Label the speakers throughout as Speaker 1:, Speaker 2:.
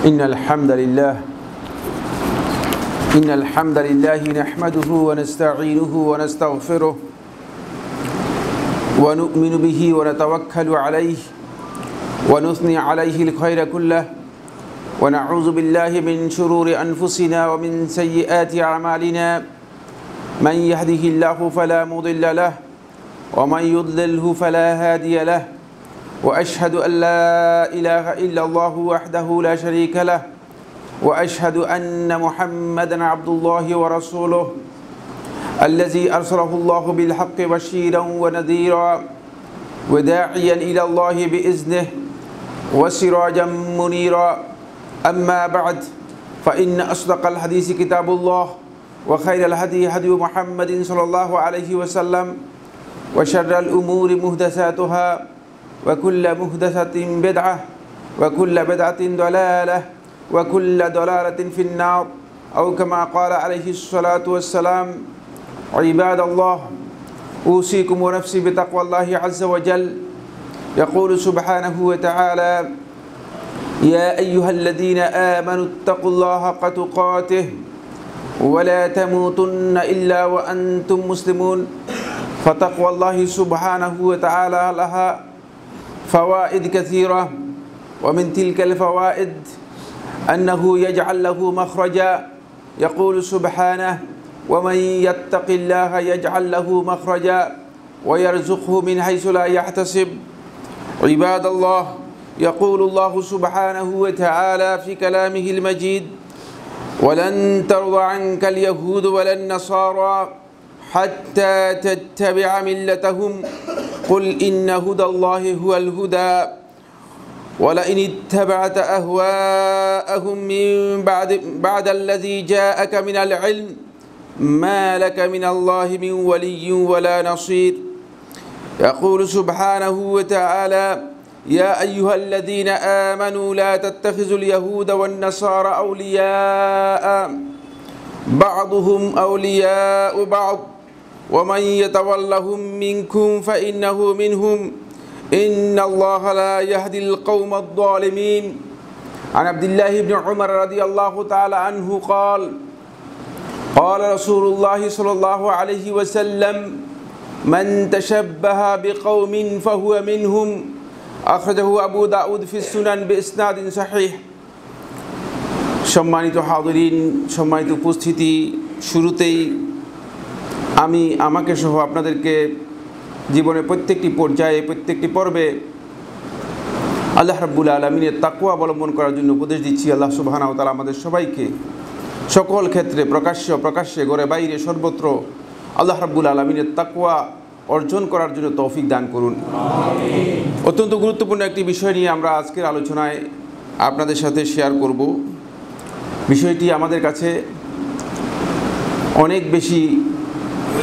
Speaker 1: إن الحمد لله نحمده ونستعينه ونستغفره ونؤمن به ونتوكل عليه ونثني عليه الخير كله ونعوذ بالله من شرور أنفسنا ومن سيئات أعمالنا من يهده الله فلا مضل له ومن يضلله فلا هادي له وأشهد أن لا إله إلا الله وحده لا شريك له وأشهد أن محمدًا عبد الله ورسوله الذي أرسله الله بالحق بشيرًا ونذيرًا وداعيًا إلى الله بإذنه وسراجًا منيرًا أما بعد فإن أصدق الحديث كتاب الله وخير الهدي هدي محمد صلى الله عليه وسلم وشر الأمور محدثاتها وكل محدثة بدعة وكل بدعة ضلالة وكل ضلالة في النار أو كما قال عليه الصلاة والسلام عباد الله أوصيكم ونفسي بتقوى الله عز وجل يقول سبحانه وتعالى يا أيها الذين آمنوا اتقوا الله حق تقاته ولا تموتن إلا وأنتم مسلمون فتقوى الله سبحانه وتعالى لها فوائد كثيرة ومن تلك الفوائد أنه يجعل له مخرجا يقول سبحانه ومن يتق الله يجعل له مخرجا ويرزقه من حيث لا يحتسب عباد الله يقول الله سبحانه وتعالى في كلامه المجيد ولن ترضى عنك اليهود ولا النصارى حتى تتبع ملتهم قل إن هدى الله هو الهدى ولئن اتبعت أهواءهم من بعد الذي جاءك من العلم ما لك من الله من ولي ولا نصير يقول سبحانه وتعالى يا أيها الذين آمنوا لا تتخذوا اليهود والنصارى أولياء بعضهم أولياء بعض ومن يتولهم منكم فإنه منهم إن الله لا يهدي القوم الظالمين عن عبد الله بن عمر رضي الله تعالى عنه قال رسول الله صلى الله عليه وسلم من تشبه بقوم فهو منهم أخرجه أبو داود في السنن بإسناد صحيح সম্মানিত হাজিরিন সম্মানিত উপস্থিতি শুরুতেই আমি আমাকে সহ আপনাদেরকে জীবনের প্রত্যেকটি পর্যায়ে প্রত্যেকটি পর্বে আল্লাহ রাব্বুল আলামিনের তাকওয়া অবলম্বন করার জন্য উপদেশ দিচ্ছি। আল্লাহ সুবহানাহু ওয়া তাআলা আমাদের সবাইকে সকল ক্ষেত্রে প্রকাশ্যে ঘরে বাইরে সর্বত্র আল্লাহ রাব্বুল আলামিনের তাকওয়া অর্জন করার জন্য তৌফিক দান করুন। আমিন। অত্যন্ত গুরুত্বপূর্ণ একটি বিষয় নিয়ে আমরা আজকের আলোচনায় আপনাদের সাথে শেয়ার করব। বিষয়টি আমাদের কাছে অনেক বেশি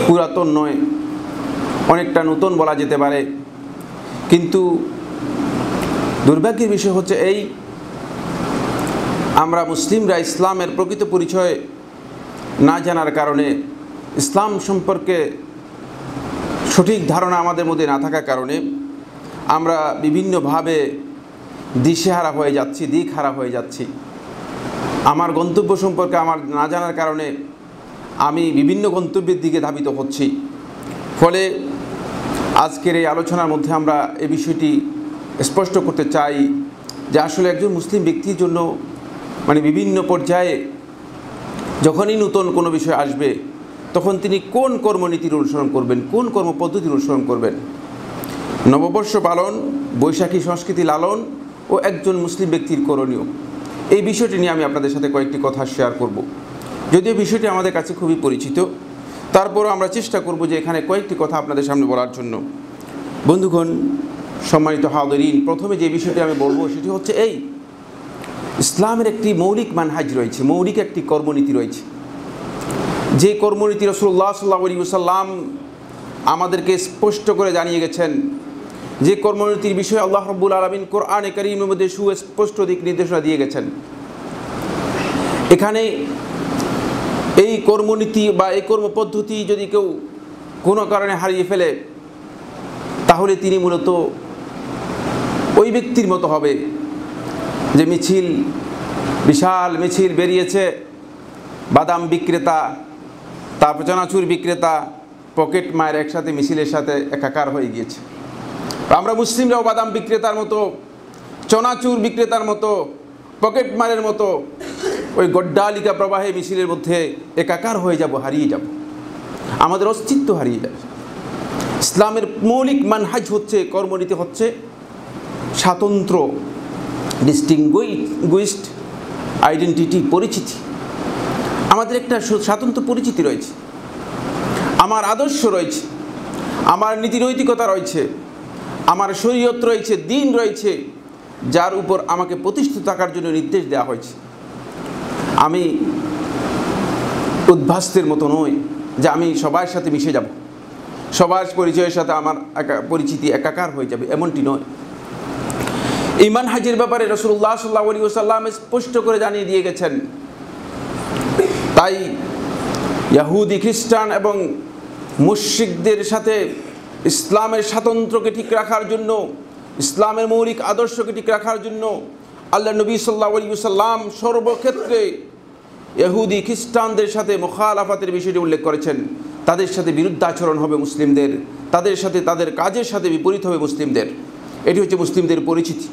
Speaker 1: পুরাতন নয়, অনেকটা নতুন বলা যেতে পারে, কিন্তু দুর্ভাগ্যের বিষয় হচ্ছে এই আমরা মুসলিমরা ইসলামের প্রকৃত পরিচয় না জানার কারণে, ইসলাম সম্পর্কে সঠিক ধারণা আমাদের মধ্যে না থাকার কারণে আমরা বিভিন্নভাবে দিশেহারা হয়ে যাচ্ছি, দিকহারা হয়ে যাচ্ছি। আমার গন্তব্য সম্পর্কে আমার না জানার কারণে আমি বিভিন্ন গন্তব্যের দিকে ধাবিত হচ্ছি। ফলে আজকের এই আলোচনার মধ্যে আমরা এই বিষয়টি স্পষ্ট করতে চাই যে আসলে একজন মুসলিম ব্যক্তির জন্য বিভিন্ন পর্যায়ে যখনই নতুন কোনো বিষয় আসবে তখন তিনি কোন কর্মনীতির অনুসরণ করবেন, কোন কর্মপদ্ধতির অনুসরণ করবেন। নববর্ষ পালন, বৈশাখী সংস্কৃতি লালন ও একজন মুসলিম ব্যক্তির করণীয়, এই বিষয়টি নিয়ে আমি আপনাদের সাথে কয়েকটি কথা শেয়ার করব। যদিও বিষয়টি আমাদের কাছে খুবই পরিচিত, তারপরও আমরা চেষ্টা করব যে এখানে কয়েকটি কথা আপনাদের সামনে বলার জন্য। বন্ধুগণ, সম্মানিত হাজিরিন, প্রথমে যে বিষয়টি আমি বলবো সেটি হচ্ছে এই ইসলামের একটি মৌলিক মানহাজ রয়েছে, মৌলিক একটি কর্মনীতি রয়েছে, যে কর্মনীতি রাসূলুল্লাহ সাল্লাল্লাহু আলাইহি ওয়াসাল্লাম আমাদেরকে স্পষ্ট করে জানিয়ে গেছেন, যে কর্মনীতির বিষয়ে আল্লাহ রাব্বুল আলামিন কোরআনে কারীমের মধ্যে সুস্পষ্ট দিক নির্দেশনা দিয়ে গেছেন। এখানে এই কর্মনীতি বা এই কর্মপদ্ধতি যদি কেউ কোনো কারণে হারিয়ে ফেলে তাহলে তিনি মূলত ওই ব্যক্তির মতো হবে যে মিছিল বিশাল মিছিল বেরিয়েছে, বাদাম বিক্রেতা, তারপর চানাচুর বিক্রেতা, পকেট মায়ের একসাথে মিছিলের সাথে একাকার হয়ে গিয়েছে। আমরা মুসলিমরাও বাদাম বিক্রেতার মতো, চনাচুর বিক্রেতার মতো, পকেট মারের মতো ওই গড্ডালিকা প্রবাহে মিছিলের মধ্যে একাকার হয়ে যাব, হারিয়ে যাব, আমাদের অস্তিত্ব হারিয়ে যাবে। ইসলামের মৌলিক মানহাজ হচ্ছে, কর্মনীতি হচ্ছে স্বাতন্ত্র, ডিস্টিংগুইশড আইডেন্টিটি, পরিচিতি। আমাদের একটা স্বাতন্ত্র পরিচিতি রয়েছে, আমার আদর্শ রয়েছে, আমার নীতিনৈতিকতা রয়েছে, আমার শরীয়ত রয়েছে, দিন রয়েছে, যার উপর আমাকে প্রতিষ্ঠিত থাকার জন্য নির্দেশ দেওয়া হয়েছে। আমি উদ্ভাসের মতো নই যে আমি সবার সাথে মিশে যাব, সবার পরিচয়ের সাথে আমার পরিচিতি একাকার হয়ে যাবে, এমনটি নয়। এই মানহাজের ব্যাপারে রাসূলুল্লাহ সাল্লাল্লাহু আলাইহি ওয়াসাল্লাম স্পষ্ট করে জানিয়ে দিয়ে গেছেন। তাই ইহুদি, খ্রিস্টান এবং মুশরিকদের সাথে ইসলামের স্বাতন্ত্র্যকে ঠিক রাখার জন্য, ইসলামের মৌলিক আদর্শকে ঠিক রাখার জন্য আল্লাহ নবী সাল্লাল্লাহু আলাইহি ওয়াসাল্লাম সর্বক্ষেত্রে ইহুদি খ্রিস্টানদের সাথে মুখালাফাতের বিষয়টি উল্লেখ করেছেন। তাদের সাথে বিরুদ্ধাচরণ হবে মুসলিমদের, তাদের সাথে তাদের কাজের সাথে বিপরীত হবে মুসলিমদের। এটি হচ্ছে মুসলিমদের পরিচিতি,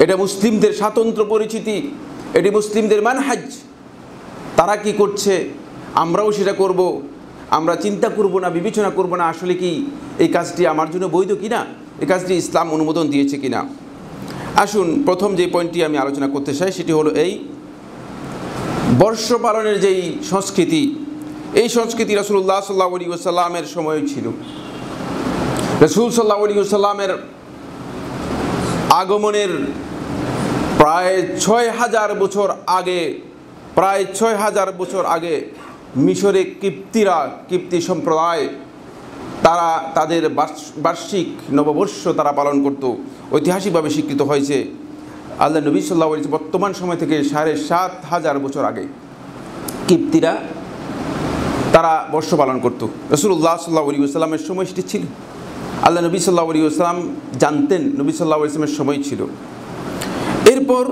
Speaker 1: এটা মুসলিমদের স্বাতন্ত্র্য পরিচিতি, এটি মুসলিমদের মানহাজ। তারা কি করছে আমরাও সেটা করব। আমরা চিন্তা করব না, বিবেচনা করব না আসলে কি এই কাজটি আমার জন্য বৈধ কিনা, এই কাজটি ইসলাম অনুমোদন দিয়েছে কিনা। আসুন, প্রথম যে পয়েন্টটি আমি আলোচনা করতে চাই সেটি হলো এই বর্ষ পালনের যেই সংস্কৃতি, এই সংস্কৃতি রাসূলুল্লাহ সাল্লাল্লাহু আলাইহি ওয়াসাল্লামের সময় ছিল। রাসূল সাল্লাল্লাহু আলাইহি ওয়াসাল্লামের আগমনের প্রায় ৬,০০০ বছর আগে, প্রায় ৬,০০০ বছর আগে মিশরে কিপ্তি সম্প্রদায়, তারা তাদের বার্ষিক নববর্ষ তারা পালন করত, ঐতিহাসিকভাবে স্বীকৃত হয়েছে। আল্লাহ নবী সাল্লাল্লাহু আলাইহি ওয়াসাল্লাম বর্তমান সময় থেকে ৭,৫০০ বছর আগে কিপ্তিরা তারা বর্ষ পালন করত। রাসূলুল্লাহ সাল্লাল্লাহু আলাইহি ওয়াসাল্লামের সময় সেটি ছিল। আল্লাহ নবী সাল্লাল্লাহু আলাইহি ওয়াসাল্লাম জানতেন, নবী সাল্লাল্লাহু আলাইহি ওয়াসাল্লামের সময় ছিল। এরপর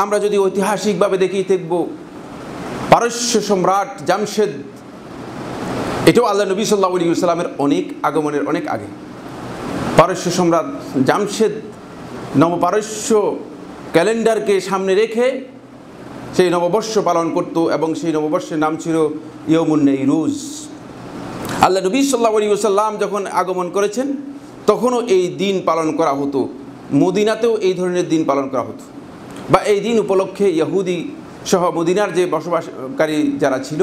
Speaker 1: আমরা যদি ঐতিহাসিকভাবে দেখি, দেখব পারস্য সম্রাট জামশেদ, এটাও আল্লাহ নবী সাল্লাল্লাহু আলাইহি ওয়াসাল্লামের অনেক আগমনের অনেক আগে। পারস্য সম্রাট জামশেদ নবপারস্য ক্যালেন্ডারকে সামনে রেখে সেই নববর্ষ পালন করত এবং সেই নববর্ষের নাম ছিল ইয়মুন নেইরুজ। আল্লাহ নবী সাল্লাল্লাহু আলাইহি ওয়াসাল্লাম যখন আগমন করেছেন তখনও এই দিন পালন করা হতো, মদিনাতেও এই ধরনের দিন পালন করা হতো, বা এই দিন উপলক্ষে ইহুদি সহ মদিনার যে বসবাসকারী যারা ছিল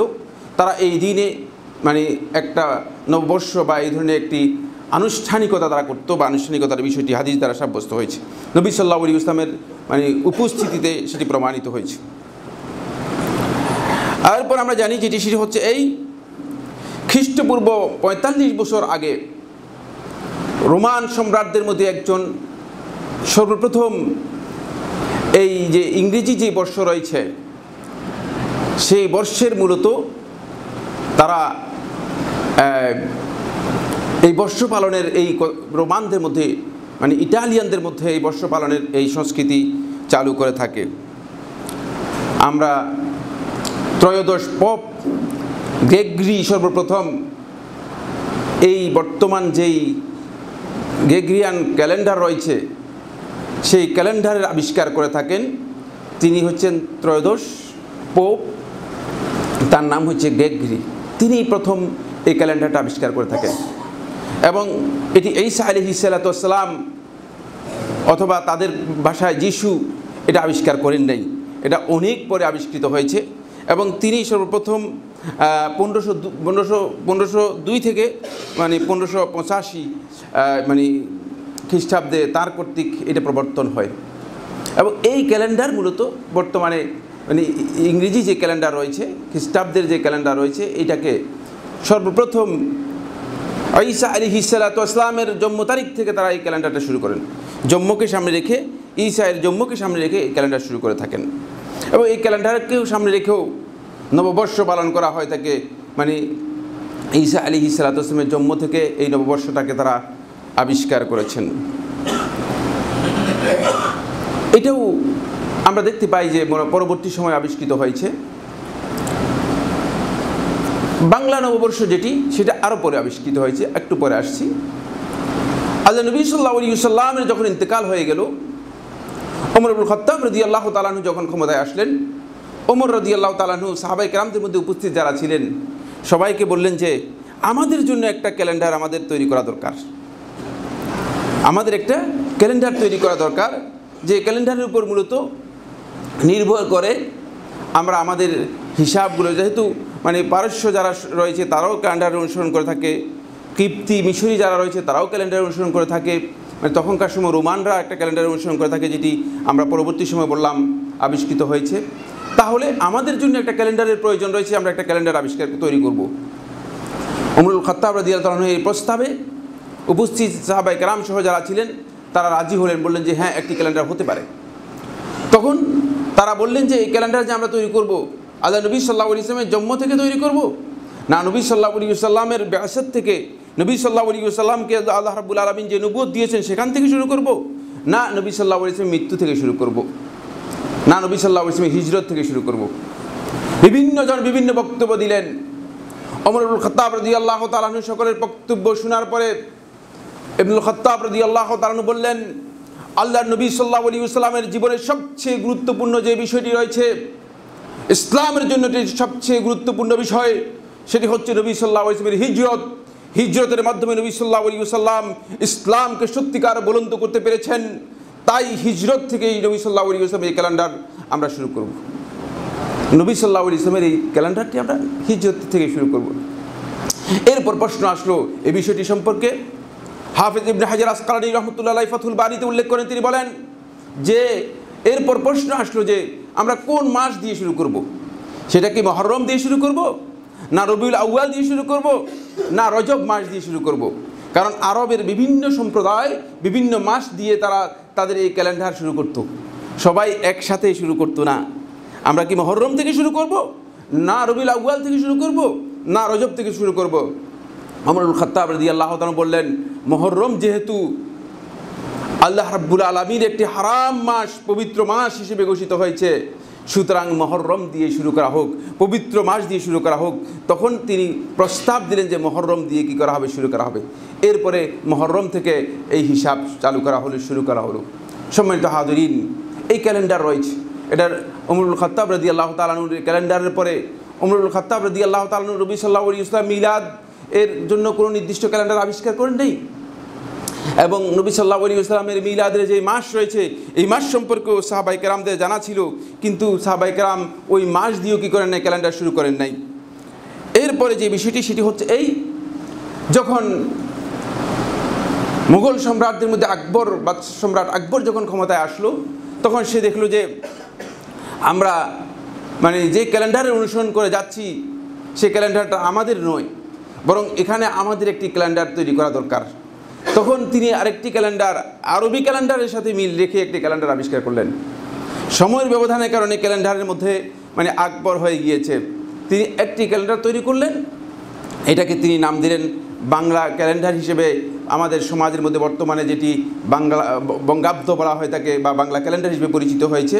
Speaker 1: তারা এই দিনে মানে একটা নববর্ষ বা এই ধরনের একটি আনুষ্ঠানিকতা তারা করতো, বা আনুষ্ঠানিকতার বিষয়টি হাদিস দ্বারা সাব্যস্ত হয়েছে, নবী সাল্লাল্লাহু আলাইহি ওয়াসাল্লামের মানে উপস্থিতিতে সেটি প্রমাণিত হয়েছে। এরপর আমরা জানি যেটি সেটি হচ্ছে এই খ্রিস্টপূর্ব ৪৫ বছর আগে রোমান সম্রাটদের মধ্যে একজন সর্বপ্রথম এই যে ইংরেজি যে বর্ষ রয়েছে সেই বর্ষের মূলত তারা এই বর্ষ পালনের এই রোমানদের মধ্যে মানে ইটালিয়ানদের মধ্যে এই বর্ষ পালনের এই সংস্কৃতি চালু করে থাকে। আমরা ত্রয়োদশ পোপ গ্রেগরি সর্বপ্রথম এই বর্তমান যেই গ্রেগরিয়ান ক্যালেন্ডার রয়েছে সেই ক্যালেন্ডারের আবিষ্কার করে থাকেন। তিনি হচ্ছেন ত্রয়োদশ পোপ, তার নাম হচ্ছে গ্রেগরি। তিনি প্রথম এই ক্যালেন্ডারটা আবিষ্কার করে থাকেন এবং এটি ঈসা আলাইহিস সালাতু ওয়াস সালাম অথবা তাদের ভাষায় যিশু এটা আবিষ্কার করেন নাই, এটা অনেক পরে আবিষ্কৃত হয়েছে এবং তিনি সর্বপ্রথম 1502 থেকে মানে 1585 মানে খ্রিস্টাব্দে তার কর্তৃক এটা প্রবর্তন হয় এবং এই ক্যালেন্ডার মূলত বর্তমানে মানে ইংরেজি যে ক্যালেন্ডার রয়েছে, খ্রিস্টাব্দের যে ক্যালেন্ডার রয়েছে, এটাকে সর্বপ্রথম ঈসা আলাইহিস সালাতু ওয়াস সালামের জন্ম তারিখ থেকে তারা এই ক্যালেন্ডারটা শুরু করেন। জন্মকে সামনে রেখে, ঈসার জন্মকে সামনে রেখে এই ক্যালেন্ডার শুরু করে থাকেন এবং এই ক্যালেন্ডারকেও সামনে রেখেও নববর্ষ পালন করা হয় থাকে। মানে ঈসা আলাইহিস সালাতু ওয়াস সালামের জন্ম থেকে এই নববর্ষটাকে তারা আবিষ্কার করেছেন। এটাও আমরা দেখতে পাই যে পরবর্তী সময় আবিষ্কৃত হয়েছে বাংলা নববর্ষ যেটি, সেটা আরও পরে আবিষ্কৃত হয়েছে, একটু পরে আসছি। আল্লাহ নবী সাল্লাল্লাহু আলাইহি ওয়াসাল্লামের যখন ইন্তেকাল হয়ে গেল, ওমর ইবনুল খাত্তাব রাদিয়াল্লাহু তাআলা আনহু যখন ক্ষমতায় আসলেন, ওমর রাদিয়াল্লাহু তাআলা আনহু সাহাবায়ে কেরামদের মধ্যে উপস্থিত যারা ছিলেন সবাইকে বললেন যে আমাদের জন্য একটা ক্যালেন্ডার আমাদের তৈরি করা দরকার, আমাদের একটা ক্যালেন্ডার তৈরি করা দরকার, যে ক্যালেন্ডারের উপর মূলত নির্ভর করে আমরা আমাদের হিসাবগুলো, যেহেতু পারস্য যারা রয়েছে তারাও ক্যালেন্ডার অনুসরণ করে থাকে, কিপ্তি মিশরি যারা রয়েছে তারাও ক্যালেন্ডার অনুসরণ করে থাকে, তখনকার সময় রোমানরা একটা ক্যালেন্ডার অনুসরণ করে থাকে, যেটি আমরা পরবর্তী সময় বললাম আবিষ্কৃত হয়েছে। তাহলে আমাদের জন্য একটা ক্যালেন্ডারের প্রয়োজন রয়েছে, আমরা একটা ক্যালেন্ডার তৈরি করব। ওমরুল খাত্তাব রাদিয়াল্লাহু তাআলা এই প্রস্তাবে উপস্থিত সাহাবায়ে কেরাম সহ যারা ছিলেন তারা রাজি হলেন, বললেন যে হ্যাঁ, একটি ক্যালেন্ডার হতে পারে। তখন তারা বললেন যে এই ক্যালেন্ডার যে আমরা তৈরি করব, আল্লাহ নবী সাল্লাল্লাহু আলাইহি ওয়াসাল্লামের জন্ম থেকে তৈরি করব, না নবী সাল্লাল্লাহু আলাইহি ওয়াসাল্লামের বিআসাত থেকে, নবী সাল্লাল্লাহু আলাইহি ওয়াসাল্লামকে আল্লাহ রাব্বুল আলামিন যে নবুয়ত দিয়েছেন সেখান থেকে শুরু করব, না নবী সাল্লাল্লাহু আলাইহি ওয়াসাল্লামের মৃত্যু থেকে শুরু করব, না নবী সাল্লাল্লাহু আলাইহি ওয়াসাল্লামের হিজরত থেকে শুরু করব। বিভিন্ন জন বিভিন্ন বক্তব্য দিলেন। ওমর ইবনুল খাত্তাব রাদিয়াল্লাহু তাআলা আনহু সকলের বক্তব্য শোনার পরে ইবনুল খাত্তাব রাদিয়াল্লাহু তাআলা আনহু বললেন, আল্লাহর নবী সাল্লাল্লাহু আলাইহি ওয়াসাল্লামের জীবনের সবচেয়ে গুরুত্বপূর্ণ যে বিষয়টি রয়েছে, ইসলামের জন্য সবচেয়ে গুরুত্বপূর্ণ বিষয়, সেটি হচ্ছে নবী সাল্লাল্লাহু আলাইহি ওয়াসাল্লামের হিজরত। হিজরতের মাধ্যমে নবী সাল্লাল্লাহু আলাইহি ওয়াসাল্লাম ইসলামকে সত্যিকার বুলন্দ করতে পেরেছেন। তাই হিজরত থেকেই নবী সাল্লাল্লাহু আলাইহি ওয়াসাল্লামের এই ক্যালেন্ডার আমরা শুরু করব। নবী সাল্লাল্লাহু আলাইহি ওয়াসাল্লামের এই ক্যালেন্ডারটি আমরা হিজরত থেকে শুরু করব। এরপর প্রশ্ন আসলো এই বিষয়টি সম্পর্কে। হাফেজ ইবনে হাজার আসকালানী রাহমাতুল্লাহি আলাইহি ফাথুল বারীতে উল্লেখ করেন, তিনি বলেন যে এরপর প্রশ্ন আসলো যে আমরা কোন মাস দিয়ে শুরু করব, সেটা কি মুহররম দিয়ে শুরু করব, না রবিউল আউয়াল দিয়ে শুরু করব, না রজব মাস দিয়ে শুরু করব? কারণ আরবের বিভিন্ন সম্প্রদায় বিভিন্ন মাস দিয়ে তারা তাদের এই ক্যালেন্ডার শুরু করত, সবাই একসাথে শুরু করতো না। আমরা কি মুহররম থেকে শুরু করব, না রবিউল আউয়াল থেকে শুরু করব, না রজব থেকে শুরু করব? ওমর ইবনুল খাত্তাব রাদিয়াল্লাহু তাআলা বললেন, মুহররম যেহেতু আল্লাহ রাব্বুল আলামিন একটি হারাম মাস, পবিত্র মাস হিসেবে ঘোষিত হয়েছে, সুতরাং মুহররম দিয়ে শুরু করা হোক, পবিত্র মাস দিয়ে শুরু করা হোক। তখন তিনি প্রস্তাব দিলেন যে মুহররম দিয়ে কী করা হবে, শুরু করা হবে। এরপরে মুহররম থেকে এই হিসাব চালু করা হলো, শুরু করা হলো। সম্মানিত হাজিরিন, এই ক্যালেন্ডার রয়েছে, এটার ওমর ইবনুল খাত্তাব রাদিয়াল্লাহু তাআলা আনহুর ক্যালেন্ডারের পরে ওমর ইবনুল খাত্তাব রাদিয়াল্লাহু তাআলা আনহু নবী সাল্লাল্লাহু আলাইহি ওয়াসাল্লাম মিলাদ এর জন্য কোনো নির্দিষ্ট ক্যালেন্ডার আবিষ্কার করেন নেই, এবং নবী সাল্লাল্লাহু আলাইহি ওয়াসাল্লামের মিলাদের যে মাস রয়েছে এই মাস সম্পর্কেও সাহাবায়ে কেরামদের জানা ছিল, কিন্তু সাহাবায়ে কেরাম ওই মাস দিয়েও কী করেন নাই, ক্যালেন্ডার শুরু করেন নাই। এরপরে যে বিষয়টি সেটি হচ্ছে এই, যখন মুঘল সম্রাটদের মধ্যে আকবর, বাদশাহ সম্রাট আকবর যখন ক্ষমতায় আসলো, তখন সে দেখলো যে আমরা যে ক্যালেন্ডারের অনুসরণ করে যাচ্ছি সেই ক্যালেন্ডারটা আমাদের নয়, বরং এখানে আমাদের একটি ক্যালেন্ডার তৈরি করা দরকার। তখন তিনি আরেকটি ক্যালেন্ডার, আরবি ক্যালেন্ডারের সাথে মিল রেখে একটি ক্যালেন্ডার আবিষ্কার করলেন। সময়ের ব্যবধানের কারণে ক্যালেন্ডারের মধ্যে আকবর হয়ে গিয়েছে, তিনি একটি ক্যালেন্ডার তৈরি করলেন, এটাকে তিনি নাম দিলেন বাংলা ক্যালেন্ডার হিসেবে। আমাদের সমাজের মধ্যে বর্তমানে যেটি বাংলা বঙ্গাব্দ বলা হয় থাকে, বা বাংলা ক্যালেন্ডার হিসেবে পরিচিত হয়েছে,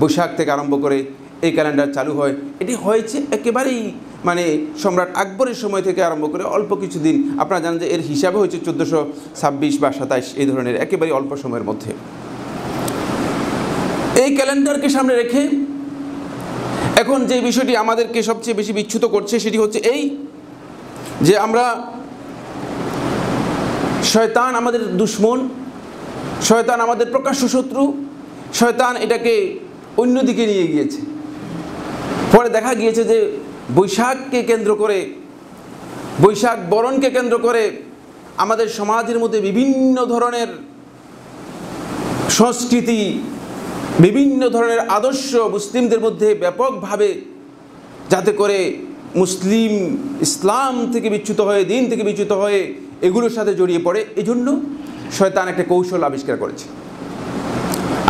Speaker 1: বৈশাখ থেকে আরম্ভ করে এই ক্যালেন্ডার চালু হয়। এটি হয়েছে একেবারেই সম্রাট আকবরের সময় থেকে আরম্ভ করে অল্প কিছুদিন। আপনারা জানেন যে এর হিসাবে হয়েছে 1426 বা 27, এই ধরনের একেবারেই অল্প সময়ের মধ্যে। এই ক্যালেন্ডারকে সামনে রেখে এখন যে বিষয়টি আমাদেরকে সবচেয়ে বেশি বিচ্যুত করছে সেটি হচ্ছে এই যে আমরা, শয়তান আমাদের দুশ্মন, শয়তান আমাদের প্রকাশ্য শত্রু, শয়তান এটাকে অন্যদিকে নিয়ে গিয়েছে। পরে দেখা গিয়েছে যে বৈশাখকে কেন্দ্র করে, বৈশাখ বরণকে কেন্দ্র করে আমাদের সমাজের মধ্যে বিভিন্ন ধরনের সংস্কৃতি, বিভিন্ন ধরনের আদর্শ মুসলিমদের মধ্যে ব্যাপকভাবে, যাতে করে মুসলিম ইসলাম থেকে বিচ্যুত হয়ে, দিন থেকে বিচ্যুত হয়ে এগুলোর সাথে জড়িয়ে পড়ে। এই জন্য শয়তান একটা কৌশল আবিষ্কার করেছে।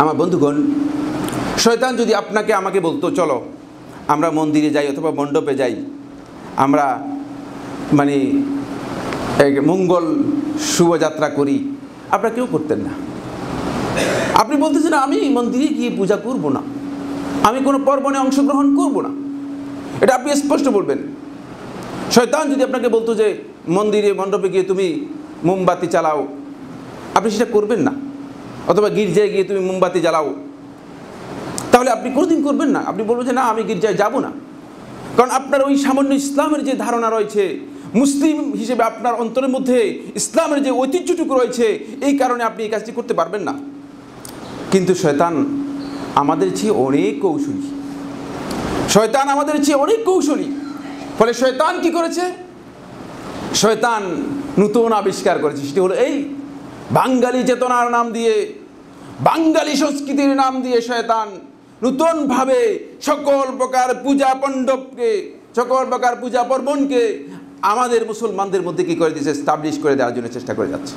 Speaker 1: আমার বন্ধুগণ, শয়তান যদি আপনাকে আমাকে বলতো চলো আমরা মন্দিরে যাই অথবা মণ্ডপে যাই, আমরা মঙ্গল শুভযাত্রা করি, আপনারা কেউ করতেন না। আপনি বলতেছেন আমি মন্দিরে গিয়ে পূজা করব না, আমি কোনো পর্বণে অংশগ্রহণ করব না, এটা আপনি স্পষ্ট বলবেন। শয়তান যদি আপনাকে বলতো যে মন্দিরে মণ্ডপে গিয়ে তুমি মোমবাতি জ্বালাও, আপনি সেটা করবেন না। অথবা গির্জায় গিয়ে তুমি মোমবাতি জ্বালাও, তাহলে আপনি কোনোদিন করবেন না। আপনি বলবেন যে না, আমি গির্জায় যাব না। কারণ আপনার ওই সামান্য ইসলামের যে ধারণা রয়েছে, মুসলিম হিসেবে আপনার অন্তরের মধ্যে ইসলামের যে ঐতিহ্যটুকু রয়েছে, এই কারণে আপনি এই কাজটি করতে পারবেন না। কিন্তু শয়তান আমাদের চেয়ে অনেক কৌশলী, শয়তান আমাদের চেয়ে অনেক কৌশলী। ফলে শয়তান কি করেছে? শয়তান নতুন আবিষ্কার করেছে, সেটি হলো এই বাঙালি চেতনার নাম দিয়ে, বাঙালি সংস্কৃতির নাম দিয়ে শয়তান নতুনভাবে সকল প্রকার পূজা মণ্ডপকে, সকল প্রকার পূজা পার্বণকে আমাদের মুসলমানদের মধ্যে কি করে দিয়েছে? এস্টাবলিশ করে দেওয়ার জন্য চেষ্টা করে যাচ্ছে।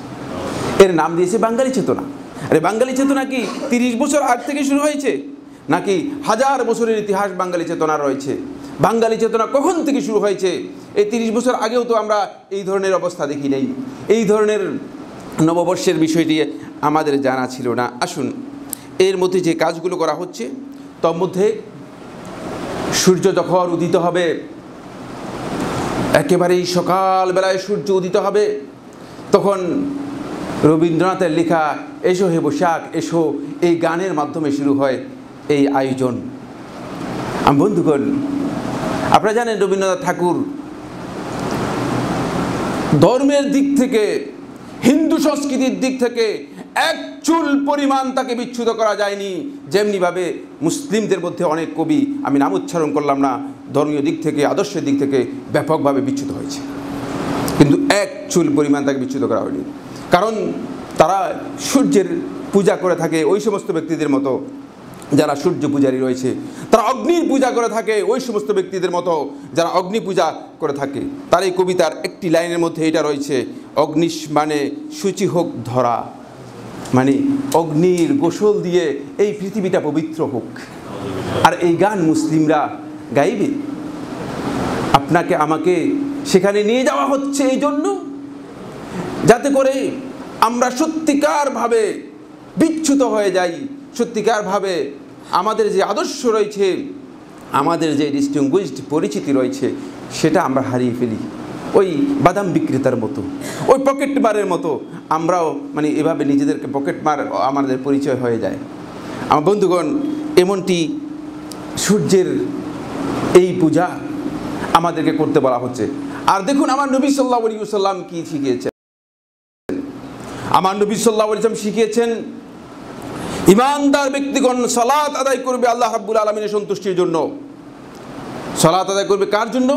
Speaker 1: এর নাম দিয়েছে বাঙালি চেতনা। আরে বাঙালি চেতনা কি 30 বছর আগ থেকে শুরু হয়েছে, নাকি হাজার বছরের ইতিহাস বাঙালি চেতনা রয়েছে? বাঙালি চেতনা কখন থেকে শুরু হয়েছে? এই 30 বছর আগেও তো আমরা এই ধরনের অবস্থা দেখি নাই, এই ধরনের নববর্ষের বিষয়টি আমাদের জানা ছিল না। আসুন, এর মধ্যে যে কাজগুলো করা হচ্ছে তার মধ্যে সূর্য যখন উদিত হবে, একেবারেই সকালবেলায় সূর্য উদিত হবে, তখন রবীন্দ্রনাথের লেখা এসো হে বৈশাখ এসো, এই গানের মাধ্যমে শুরু হয় এই আয়োজন। বন্ধুগণ, আপনারা জানেন রবীন্দ্রনাথ ঠাকুর ধর্মের দিক থেকে, হিন্দু সংস্কৃতির দিক থেকে এক চুল পরিমাণ তাকে বিচ্যুত করা যায়নি। যেমনিভাবে মুসলিমদের মধ্যে অনেক কবি, আমি নাম উচ্চারণ করলাম না, ধর্মীয় দিক থেকে, আদর্শের দিক থেকে ব্যাপকভাবে বিচ্যুত হয়েছে, কিন্তু এক চুল পরিমাণ তাকে বিচ্যুত করা হয়নি। কারণ তারা সূর্যের পূজা করে থাকে ওই সমস্ত ব্যক্তিদের মতো যারা সূর্য পূজারী রয়েছে, তারা অগ্নির পূজা করে থাকে ওই সমস্ত ব্যক্তিদের মতো যারা অগ্নি পূজা করে থাকে। তার এই কবিতার একটি লাইনের মধ্যে এটা রয়েছে, অগ্নিশ মানে শুচি হোক ধরা, মানে অগ্নির গোসল দিয়ে এই পৃথিবীটা পবিত্র হোক। আর এই গান মুসলিমরা গাইবে। আপনাকে আমাকে সেখানে নিয়ে যাওয়া হচ্ছে এই জন্য, যাতে করে আমরা সত্যিকারভাবে বিচ্যুত হয়ে যাই, সত্যিকারভাবে আমাদের যে আদর্শ রয়েছে, আমাদের যে ডিস্টিংগুইশড পরিচিতি রয়েছে, সেটা আমরা হারিয়ে ফেলি। ওই বাদাম বিক্রেতার মতো, ওই পকেট মারের মতো আমরাও মানে এভাবে নিজেদেরকে পকেট মার আমাদের পরিচয় হয়ে যায়। আমার বন্ধুগণ, এমনটি সূর্যের এই পূজা আমাদেরকে করতে বলা হচ্ছে। আর দেখুন আমার নবী সাল্লাল্লাহু আলাইহি ওয়াসাল্লাম কি শিখিয়েছেন। আমার নবী সাল্লাল্লাহু আলাইহি ওয়াসাল্লাম শিখিয়েছেন, ইমানদার ব্যক্তিগণ সালাত আদায় করবে আল্লাহ রাব্বুল আলামিনের সন্তুষ্টির জন্য। সালাত আদায় করবে কার জন্য?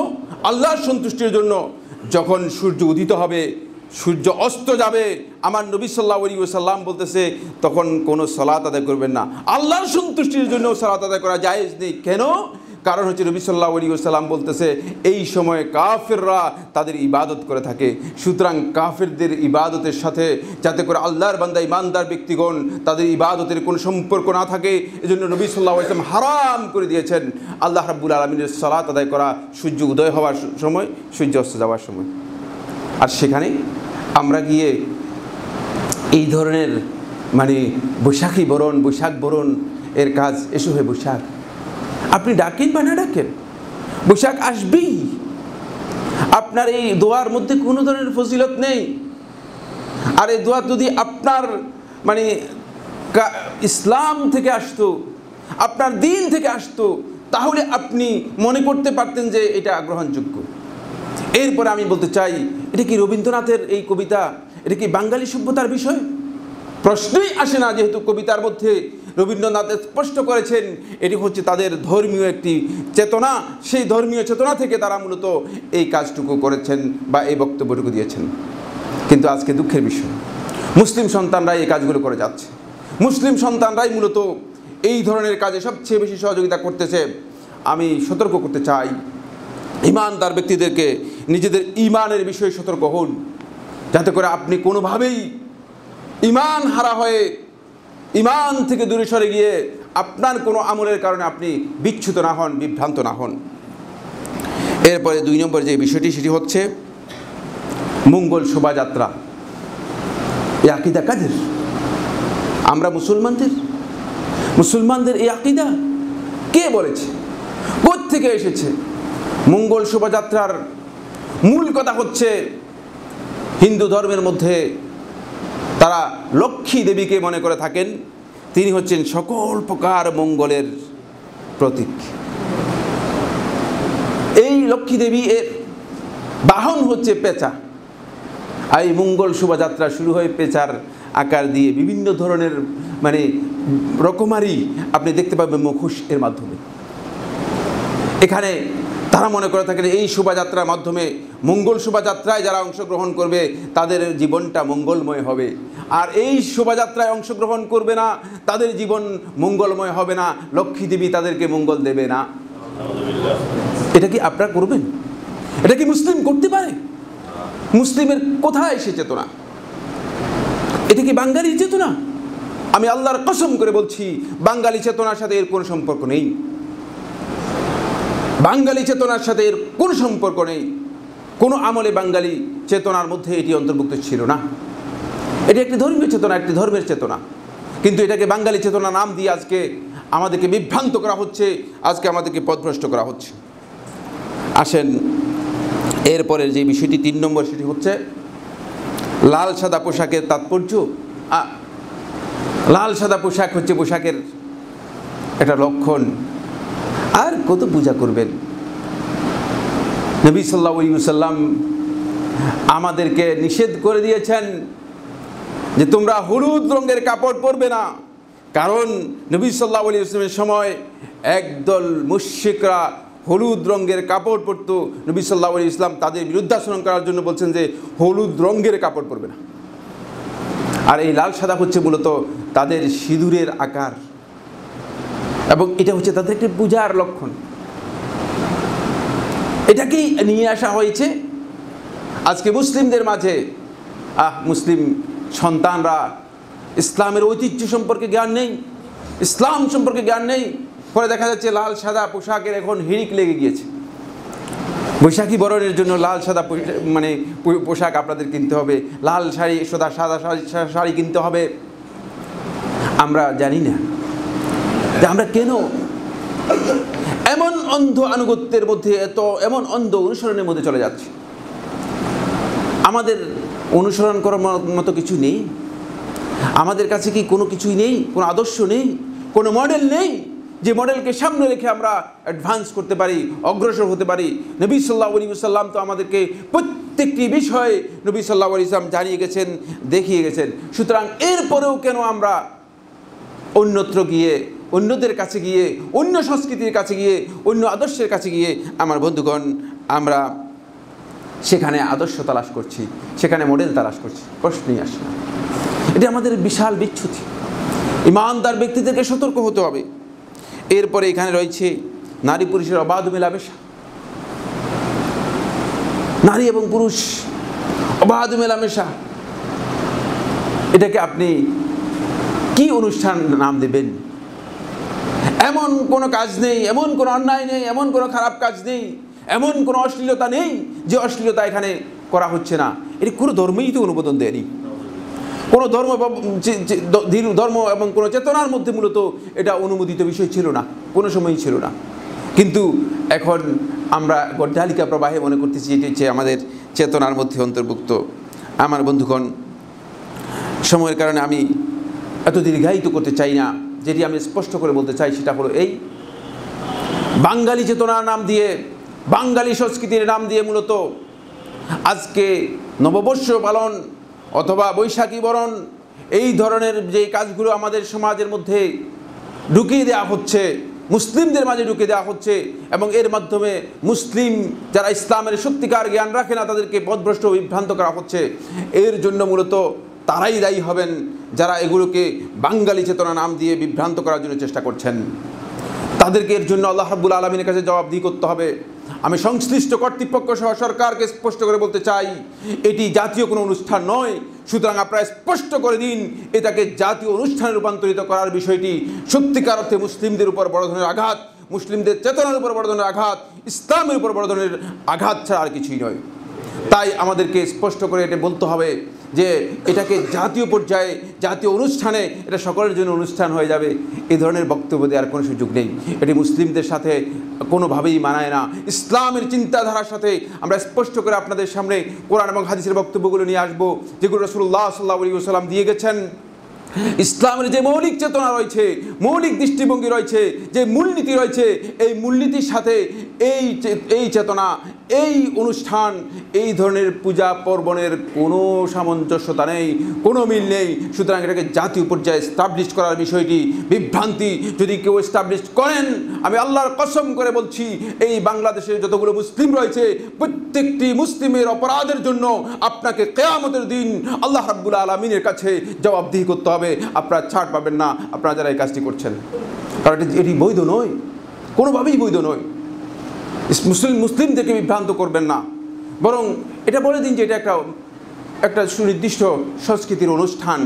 Speaker 1: আল্লাহর সন্তুষ্টির জন্য। যখন সূর্য উদিত হবে, সূর্য অস্ত যাবে, আমার নবী সাল্লাল্লাহু আলাইহি ওয়াসাল্লাম বলতেছে তখন কোনো সালাত আদায় করবেন না। আল্লাহর সন্তুষ্টির জন্য সালাত আদায় করা জায়েজ নেই। কেন? কারণ হচ্ছে নবী সাল্লাল্লাহু আলাইহি ওয়াসাল্লাম বলতেছে এই সময় কাফেররা তাদের ইবাদত করে থাকে। সুতরাং কাফেরদের ইবাদতের সাথে যাতে করে আল্লাহর বান্দা ইমানদার ব্যক্তিগণ তাদের ইবাদতের কোনো সম্পর্ক না থাকে, এজন্য নবী সাল্লাল্লাহু আলাইহি ওয়াসাল্লাম হারাম করে দিয়েছেন আল্লাহ রাব্বুল আলামিনের সালাত আদায় করা সূর্য উদয় হওয়ার সময়, সূর্য অস্ত যাওয়ার সময়। আর সেখানে আমরা গিয়ে এই ধরনের মানে বৈশাখী বরণ, বৈশাখ বরণ এর কাজ, এসো হে বৈশাখ, আপনি ডাকেন বা না ডাকেন, বৈশাখ আসবেই। আপনার এই দোয়ার মধ্যে কোনো ধরনের ফজিলত নেই। আর এই দোয়া যদি আপনার মানে ইসলাম থেকে আসতো, আপনার দিন থেকে আসতো, তাহলে আপনি মনে করতে পারতেন যে এটা গ্রহণযোগ্য। এরপরে আমি বলতে চাই, এটা কি রবীন্দ্রনাথের এই কবিতা, এটা কি বাঙালি সভ্যতার বিষয়? প্রশ্নই আসে না, যেহেতু কবিতার মধ্যে রবীন্দ্রনাথ স্পষ্ট করেছেন এটি হচ্ছে তাদের ধর্মীয় একটি চেতনা। সেই ধর্মীয় চেতনা থেকে তারা মূলত এই কাজটুকু করেছেন বা এই বক্তব্যটুকু দিয়েছেন। কিন্তু আজকে দুঃখের বিষয়, মুসলিম সন্তানরাই এই কাজগুলো করে যাচ্ছে। মুসলিম সন্তানরাই মূলত এই ধরনের কাজে সবচেয়ে বেশি সহযোগিতা করতেছে। আমি সতর্ক করতে চাই ইমানদার ব্যক্তিদেরকে, নিজেদের ইমানের বিষয়ে সতর্ক হন, যাতে করে আপনি কোনোভাবেই ইমান হারা হয়ে, ইমান থেকে দূরে সরে গিয়ে আপনার কোনো আমলের কারণে আপনি বিচ্যুত না হন, বিভ্রান্ত না হন। এরপরে 2 নম্বর যে বিষয়টি, সেটি হচ্ছে মঙ্গল শোভাযাত্রা। এই আকিদা কাদের? আমরা মুসলমানদের এই আকিদা কে বলেছে? কোত্থেকে এসেছে? মঙ্গল শোভাযাত্রার মূল কথা হচ্ছে হিন্দু ধর্মের মধ্যে তারা লক্ষ্মী দেবীকে মনে করে থাকেন, তিনি হচ্ছেন সকল প্রকার মঙ্গলের প্রতীক। এই লক্ষ্মী দেবী এর বাহন হচ্ছে পেঁচা। এই মঙ্গল শোভাযাত্রা শুরু হয় পেঁচার আকার দিয়ে, বিভিন্ন ধরনের রকমারি আপনি দেখতে পাবেন মুখোশ এর মাধ্যমে। এখানে তারা মনে করে থাকেন এই শোভাযাত্রার মাধ্যমে, মঙ্গল শোভাযাত্রায় যারা অংশগ্রহণ করবে তাদের জীবনটা মঙ্গলময় হবে, আর এই শোভাযাত্রায় অংশগ্রহণ করবে না তাদের জীবন মঙ্গলময় হবে না, লক্ষ্মী দেবী তাদেরকে মঙ্গল দেবে না। এটা কি আপনারা করবেন? এটা কি মুসলিম করতে পারে? মুসলিমের কোথায় সে চেতনা? এটা কি বাঙালির চেতনা? আমি আল্লাহর কসম করে বলছি, বাঙালি চেতনার সাথে এর কোনো সম্পর্ক নেই। বাঙালি চেতনার সাথে এর কোনো সম্পর্ক নেই। কোনো আমলে বাঙালি চেতনার মধ্যে এটি অন্তর্ভুক্ত ছিল না। এটি একটি ধর্মীয় চেতনা, একটি ধর্মের চেতনা, কিন্তু এটাকে বাঙালি চেতনা নাম দিয়ে আজকে আমাদেরকে বিভ্রান্ত করা হচ্ছে, আজকে আমাদেরকে পথভ্রষ্ট করা হচ্ছে। আসেন এরপরের যে বিষয়টি 3 নম্বর, সেটি হচ্ছে লাল সাদা পোশাকের তাৎপর্য। লাল সাদা পোশাক হচ্ছে পোশাকের একটা লক্ষণ। আর কত পূজা করবেন? নবী সাল্লাল্লাহু আলাইহি ওয়াসাল্লাম আমাদেরকে নিষেধ করে দিয়েছেন যে তোমরা হলুদ রঙের কাপড় পরবে না, কারণ নবী সাল্লাল্লাহু আলাইহি ওয়াসাল্লামের সময় একদল মুশরিকরা হলুদ রঙের কাপড় পরত। নবী সাল্লাল্লাহু আলাইহি ওয়াসাল্লাম তাদের বিরুদ্ধাচরণ করার জন্য বলছেন যে হলুদ রঙের কাপড় পরবে না। আর এই লাল সাদা হচ্ছে মূলত তাদের সিঁদুরের আকার, এবং এটা হচ্ছে তাদের একটি পূজার লক্ষণ। এটাকেই নিয়ে আসা হয়েছে আজকে মুসলিমদের মাঝে। মুসলিম সন্তানরা ইসলামের ঐতিহ্য সম্পর্কে জ্ঞান নেই, ইসলাম সম্পর্কে জ্ঞান নেই, ফলে দেখা যাচ্ছে লাল সাদা পোশাকের এখন হিড়িক লেগে গিয়েছে। বৈশাখী বরণের জন্য লাল সাদা পোশাক আপনাদের কিনতে হবে, লাল শাড়ি, সাদা শাড়ি কিনতে হবে। আমরা জানি না যে আমরা কেন এমন অন্ধ আনুগত্যের মধ্যে, এমন অন্ধ অনুসরণের মধ্যে চলে যাচ্ছি। আমাদের অনুসরণ করার মতো কিছু নেই, আমাদের কাছে কি কোনো কিছুই নেই? কোনো আদর্শ নেই, কোনো মডেল নেই যে মডেলকে সামনে রেখে আমরা অ্যাডভান্স করতে পারি, অগ্রসর হতে পারি। নবী সাল্লাল্লাহু আলাইহি ওয়াসাল্লাম তো আমাদেরকে প্রত্যেকটি বিষয়ে নবী সাল্লাল্লাহু আলাইহি ওয়াসাল্লাম জানিয়ে গেছেন, দেখিয়ে গেছেন। সুতরাং এরপরেও কেন আমরা অন্যত্র গিয়ে, অন্যদের কাছে গিয়ে, অন্য সংস্কৃতির কাছে গিয়ে, অন্য আদর্শের কাছে গিয়ে আমার বন্ধুগণ আমরা সেখানে আদর্শ তালাশ করছি, সেখানে মডেল তালাশ করছি? প্রশ্নই আসে না। এটা আমাদের বিশাল বিচ্যুতি। ইমানদার ব্যক্তিদেরকে সতর্ক হতে হবে। এরপরে এখানে রয়েছে নারী পুরুষের অবাধ মেলামেশা। নারী এবং পুরুষ অবাধ মেলামেশা, এটাকে আপনি কি অনুষ্ঠান নাম দেবেন? এমন কোনো কাজ নেই, এমন কোনো অন্যায় নেই, এমন কোনো খারাপ কাজ নেই, এমন কোনো অশ্লীলতা নেই যে অশ্লীলতা এখানে করা হচ্ছে না। এটি কোনো ধর্মই তো অনুমোদন দেয়নি। কোনো ধর্ম এবং কোনো চেতনার মধ্যে মূলত এটা অনুমোদিত বিষয় ছিল না, কোনো সময়ই ছিল না। কিন্তু এখন আমরা গড্ডালিকা প্রবাহে মনে করতেছি এটি হচ্ছে আমাদের চেতনার মধ্যে অন্তর্ভুক্ত। আমার বন্ধুগণ, সময়ের কারণে আমি এত দীর্ঘায়িত করতে চাই না। যেটি আমি স্পষ্ট করে বলতে চাই সেটা হলো এই, বাঙালি চেতনার নাম দিয়ে, বাঙালি সংস্কৃতির নাম দিয়ে মূলত আজকে নববর্ষ পালন অথবা বৈশাখী বরণ, এই ধরনের যে কাজগুলো আমাদের সমাজের মধ্যে ঢুকিয়ে দেওয়া হচ্ছে, মুসলিমদের মাঝে ঢুকিয়ে দেওয়া হচ্ছে, এবং এর মাধ্যমে মুসলিম যারা ইসলামের সত্যিকার জ্ঞান রাখে না তাদেরকে পথভ্রষ্ট বিভ্রান্ত করা হচ্ছে। এর জন্য মূলত তারাই দায়ী হবেন যারা এগুলোকে বাঙালি চেতনা নাম দিয়ে বিভ্রান্ত করার জন্য চেষ্টা করছেন। তাদেরকে এর জন্য আল্লাহ রাব্বুল আলামিনের কাছে জবাবদিহি করতে হবে। আমি সংশ্লিষ্ট কর্তৃপক্ষ সহ সরকারকে স্পষ্ট করে বলতে চাই, এটি জাতীয় কোনো অনুষ্ঠান নয়। সুতরাং আপনারা স্পষ্ট করে দিন, এটাকে জাতীয় অনুষ্ঠানে রূপান্তরিত করার বিষয়টি সত্যিকার অর্থে মুসলিমদের উপর বড় ধরনের আঘাত, মুসলিমদের চেতনার উপর বড় ধরনের আঘাত, ইসলামের উপর বড় ধরনের আঘাত ছাড়া আর কিছুই নয়। তাই আমাদেরকে স্পষ্ট করে এটা বলতে হবে যে এটাকে জাতীয় পর্যায়ে, জাতীয় অনুষ্ঠানে এটা সকলের জন্য অনুষ্ঠান হয়ে যাবে, এই ধরনের বক্তব্য দেওয়ার কোনো সুযোগ নেই। এটি মুসলিমদের সাথে কোনোভাবেই মানায় না। ইসলামের চিন্তাধারার সাথে আমরা স্পষ্ট করে আপনাদের সামনে কোরআন এবং হাদিসের বক্তব্যগুলো নিয়ে আসবো, যেগুলো রাসূলুল্লাহ সাল্লাল্লাহু আলাইহি ওয়াসাল্লাম দিয়ে গেছেন। ইসলামের যে মৌলিক চেতনা রয়েছে, মৌলিক দৃষ্টিভঙ্গি রয়েছে, যে মূলনীতি রয়েছে, এই মূলনীতির সাথে এই চেতনা, এই অনুষ্ঠান, এই ধরনের পূজা পার্বণের কোনো সামঞ্জস্যতা নেই, কোনো মিল নেই। সুতরাং এটাকে জাতীয় পর্যায়ে এস্টাবলিশ করার বিষয়টি বিভ্রান্তি। যদি কেউ এস্টাবলিশ করেন, আমি আল্লাহর কসম করে বলছি, এই বাংলাদেশে যতগুলো মুসলিম রয়েছে প্রত্যেকটি মুসলিমের অপরাধের জন্য আপনাকে কিয়ামতের দিন আল্লাহ রাব্বুল আলামিনের কাছে জবাবদিহি করতে হবে। আপনারা ছাড় পাবেন না, আপনারা যারা এই কাজটি করছেন, কারণ এটি বৈধ নয়, কোনোভাবেই বৈধ নয়। মুসলিমদেরকে বিভ্রান্ত করবেন না, বরং এটা বলে দিন যে এটা একটা সুনির্দিষ্ট সংস্কৃতির অনুষ্ঠান।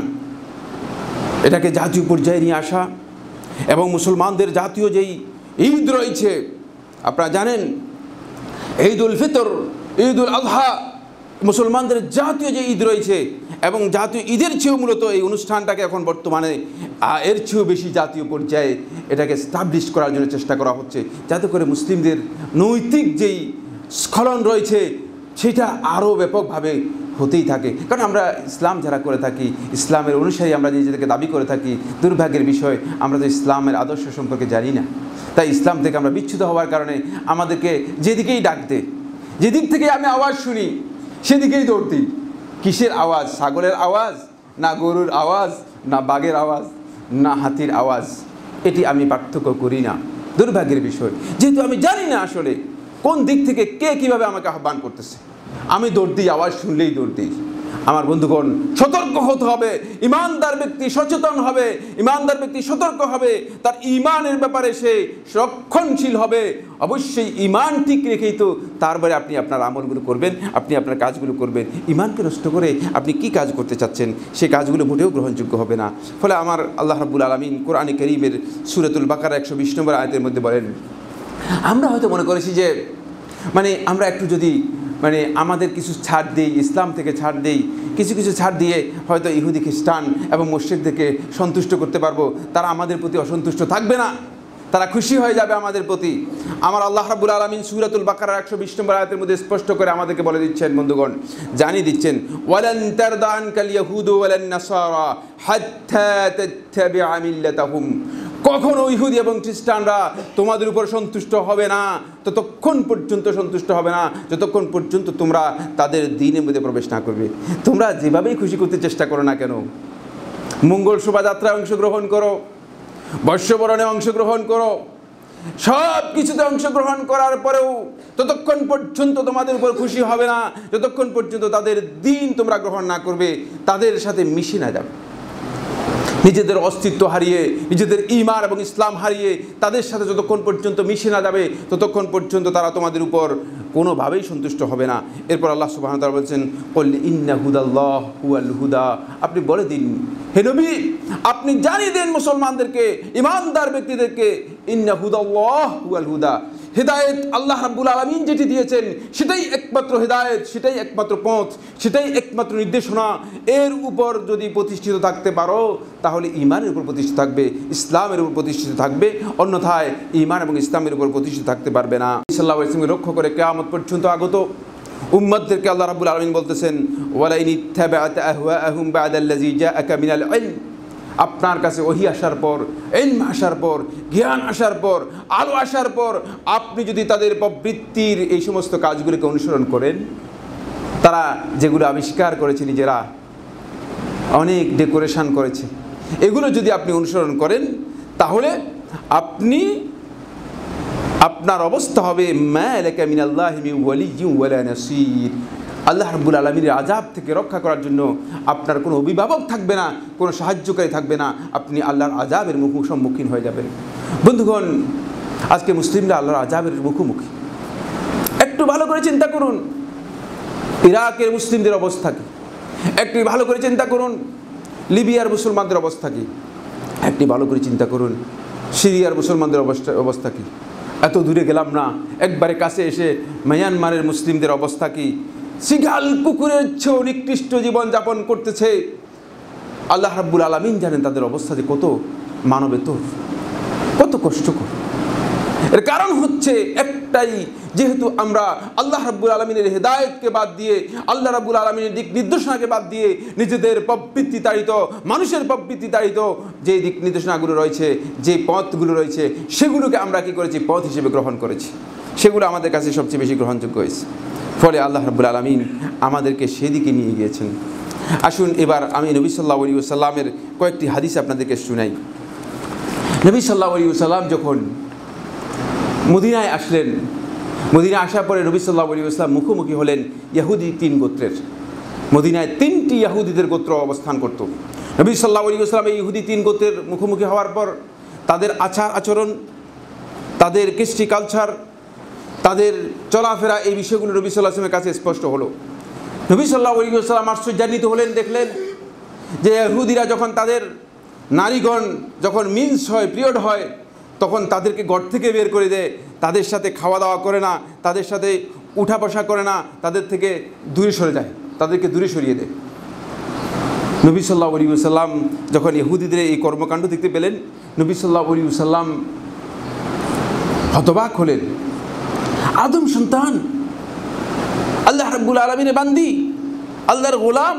Speaker 1: এটাকে জাতীয় পর্যায়ে নিয়ে আসা এবং মুসলমানদের জাতীয় যেই ঈদ রয়েছে, আপনারা জানেন ঈদ উল ফিতর, ঈদ উল আযহা, মুসলমানদের জাতীয় যে ঈদ রয়েছে, এবং জাতীয় ঈদের চেয়েও মূলত এই অনুষ্ঠানটাকে এখন বর্তমানে এর চেয়েও বেশি জাতীয় পর্যায়ে এটাকে এস্টাবলিশ করার জন্য চেষ্টা করা হচ্ছে, যাতে করে মুসলিমদের নৈতিক যেই স্খলন রয়েছে সেটা আরও ব্যাপকভাবে হতেই থাকে। কারণ আমরা ইসলাম যারা করে থাকি, ইসলামের অনুসারী আমরা নিজেদেরকে দাবি করে থাকি, দুর্ভাগ্যের বিষয় আমরা তো ইসলামের আদর্শ সম্পর্কে জানি না। তাই ইসলাম থেকে আমরা বিচ্যুত হওয়ার কারণে আমাদেরকে যেদিকেই ডাক দে, যেদিক থেকে আমি আওয়াজ শুনি সেদিকেই দৌড় দিই। কিসের আওয়াজ? ছাগলের আওয়াজ, না গরুর আওয়াজ, না বাঘের আওয়াজ, না হাতির আওয়াজ? এটি আমি পার্থক্য করি না। দুর্ভাগ্যের বিষয়, যেহেতু আমি জানি না আসলে কোন দিক থেকে কে কীভাবে আমাকে আহ্বান করতেছে, আমি দৌড় দিই, আওয়াজ শুনলেই দৌড় দিই। আমার বন্ধুগণ, সতর্ক হতে হবে। ইমানদার ব্যক্তি সচেতন হবে, ইমানদার ব্যক্তি সতর্ক হবে, তার ইমানের ব্যাপারে সে রক্ষণশীল হবে। অবশ্যই ইমান ঠিক রেখেই তো তারপরে আপনি আপনার আমলগুলো করবেন, আপনি আপনার কাজগুলো করবেন। ইমানকে নষ্ট করে আপনি কি কাজ করতে চাচ্ছেন, সেই কাজগুলো মোটেও গ্রহণযোগ্য হবে না। ফলে আমার আল্লাহ রাব্বুল আলামিন কোরআনে কারীমের সূরাতুল বাকারা 120 নম্বর আয়াতের মধ্যে বলেন, আমরা হয়তো মনে করেছি যে আমরা একটু যদি আমাদের কিছু ছাড় দিই, ইসলাম থেকে ছাড় দিই, কিছু কিছু ছাড় দিয়ে হয়তো ইহুদি খ্রিস্টান এবং মুশরিকদেরকে সন্তুষ্ট করতে পারবো, তারা আমাদের প্রতি অসন্তুষ্ট থাকবে না, তারা খুশি হয়ে যাবে আমাদের প্রতি। আমার আল্লাহ রাব্বুল আলামিন সূরাতুল বাকারা 120 নম্বর আয়াতের মধ্যে স্পষ্ট করে আমাদেরকে বলে দিচ্ছেন, বন্ধুগণ জানিয়ে দিচ্ছেন, ওয়ালান তারদা আনকাল ইয়াহুদু ওয়ালান নাসারা হাত্তা তাত্তাবিআ মিল্লাতাহুম। কখনো ইহুদি এবং খ্রিস্টানরা তোমাদের উপর সন্তুষ্ট হবে না, ততক্ষণ পর্যন্ত সন্তুষ্ট হবে না যতক্ষণ পর্যন্ত তোমরা তাদের দ্বীনের মধ্যে প্রবেশ না করবে। তোমরা যেভাবেই খুশি করতে চেষ্টা করো না কেন, মঙ্গল শোভাযাত্রায় অংশগ্রহণ করো, বর্ষবরণে অংশগ্রহণ করো, সব কিছুতে অংশগ্রহণ করার পরেও ততক্ষণ পর্যন্ত তোমাদের উপর খুশি হবে না যতক্ষণ পর্যন্ত তাদের দ্বীন তোমরা গ্রহণ না করবে, তাদের সাথে মিশে না যাবে। নিজেদের অস্তিত্ব হারিয়ে, নিজেদের ঈমান এবং ইসলাম হারিয়ে তাদের সাথে যতক্ষণ পর্যন্ত মিশে না যাবে ততক্ষণ পর্যন্ত তারা তোমাদের উপর কোনোভাবেই সন্তুষ্ট হবে না। এরপর আল্লাহ সুবহানাহু ওয়া তাআলা বলছেন, কুল ইন্না হুদাল্লাহ হুয়াল হুদা। আপনি বলে দিন হে নবী, আপনি জানিয়ে দেন মুসলমানদেরকে, ঈমানদার ব্যক্তিদেরকে, ইন্না হুদাল্লাহ হুয়াল হুদা। হেদায়েত আল্লাহ রাব্বুল আলামিন যেটি দিয়েছেন সেটাই একমাত্র হেদায়েত, সেটাই একমাত্র পথ, সেটাই একমাত্র নির্দেশনা। এর উপর যদি প্রতিষ্ঠিত থাকতে পারো তাহলে ঈমানের উপর প্রতিষ্ঠিত থাকবে, ইসলামের উপর প্রতিষ্ঠিত থাকবে, অন্যথায় ঈমান এবং ইসলামের উপর প্রতিষ্ঠিত থাকতে পারবে না। সাল্লাল্লাহু আলাইহি ওয়াসাল্লামকে লক্ষ্য করে কিয়ামত পর্যন্ত আগত উম্মতদেরকে আল্লাহ রাব্বুল আলামিন বলতেছেন, ওয়ালাইন ইত্তাবা'তা আহওয়াআহুম বা'দাল্লাযী জাআকা মিনাল ইলম। আপনার কাছে ওহী আসার পর, ইলম আসার পর, জ্ঞান আসার পর, আলো আসার পর আপনি যদি তাদের প্রবৃত্তির এই সমস্ত কাজগুলিকে অনুসরণ করেন, তারা যেগুলো আবিষ্কার করেছে, নিজেরা অনেক ডেকোরেশন করেছে, এগুলো যদি আপনি অনুসরণ করেন তাহলে আপনার অবস্থা হবে মা লাকা মিনাল্লাহি মিন ওয়ালিয়্যিন ওয়ালা নাসীর। আল্লাহ রাব্বুল আলামিনের আযাব থেকে রক্ষা করার জন্য আপনার কোনো অভিভাবক থাকবে না, কোনো সাহায্যকারী থাকবে না, আপনি আল্লাহর আযাবের সম্মুখীন হয়ে যাবেন। বন্ধুগণ, আজকে মুসলিমরা আল্লাহর আযাবের মুখোমুখি। একটু ভালো করে চিন্তা করুন ইরাকের মুসলিমদের অবস্থা কি, একটু ভালো করে চিন্তা করুন লিবিয়ার মুসলমানদের অবস্থা কি, একটি ভালো করে চিন্তা করুন সিরিয়ার মুসলমানদের অবস্থা কি। এত দূরে গেলাম না, একবারে কাছে এসে মিয়ানমারের মুসলিমদের অবস্থা কি, সিগাল কুকুরের চেয়েও নিকৃষ্ট জীবন যাপন করতেছে। আল্লাহ রাব্বুল আলামিন জানেন তাদের অবস্থা যে কত মানবেতর, কত কষ্টকর। এর কারণ হচ্ছে একটাই, যেহেতু আমরা আল্লাহ রাব্বুল আলামিনের হেদায়েতকে বাদ দিয়ে, আল্লাহ রাব্বুল আলামিনের দিক নির্দেশনাকে বাদ দিয়ে নিজেদের প্রবৃত্তি তাড়িত, মানুষের প্রবৃত্তি তাড়িত যে দিক নির্দেশনাগুলো রয়েছে, যে পথগুলো রয়েছে, সেগুলোকে আমরা কি করেছি? পথ হিসেবে গ্রহণ করেছি। সেগুলো আমাদের কাছে সবচেয়ে বেশি গ্রহণযোগ্য হয়েছে। ফলে আল্লাহ রাব্বুল আলামিন আমাদেরকে সেদিকে নিয়ে গিয়েছেন। আসুন এবার আমি নবী সাল্লাল্লাহু আলাইহি ওয়াসাল্লামের কয়েকটি হাদিস আপনাদেরকে শুনাই। নবী সাল্লাল্লাহু আলাইহি ওয়াসাল্লাম যখন মদিনায় আসলেন, মদিনায় আসার পরে নবী সাল্লাল্লাহু আলাইহি ওয়াসাল্লাম মুখোমুখি হলেন ইহুদি 3 গোত্রের। মদিনায় 3টি ইহুদিদের গোত্র অবস্থান করত। নবী সাল্লাল্লাহু আলাইহি ওয়াসাল্লাম এই ইহুদি 3 গোত্রের মুখোমুখি হওয়ার পর তাদের আচার আচরণ, তাদের কৃষ্টি কালচার, তাদের চলাফেরা, এই বিষয়গুলো নবী সাল্লাল্লাহু আলাইহি ওয়াসাল্লামের কাছে স্পষ্ট হলো। নবী সাল্লাল্লাহু আলাইহি ওয়াসাল্লাম আশ্চর্যান্বিত হলেন, দেখলেন যে ইহুদিরা যখন তাদের নারীগণ যখন মিন্স হয়, পিরিয়ড হয়, তখন তাদেরকে ঘর থেকে বের করে দেয়, তাদের সাথে খাওয়া দাওয়া করে না, তাদের সাথে উঠা বসা করে না, তাদের থেকে দূরে সরে যায়, তাদেরকে দূরে সরিয়ে দেয়। নবী সাল্লাল্লাহু আলাইহি ওয়াসাল্লাম যখন ইহুদিদের এই কর্মকাণ্ড দেখতে পেলেন, নবী সাল্লাল্লাহু আলাইহি ওয়াসাল্লাম হতবাক হলেন। আদম সন্তান, আল্লাহ রাব্বুল আলামিনের বান্দি, আল্লাহর গোলাম,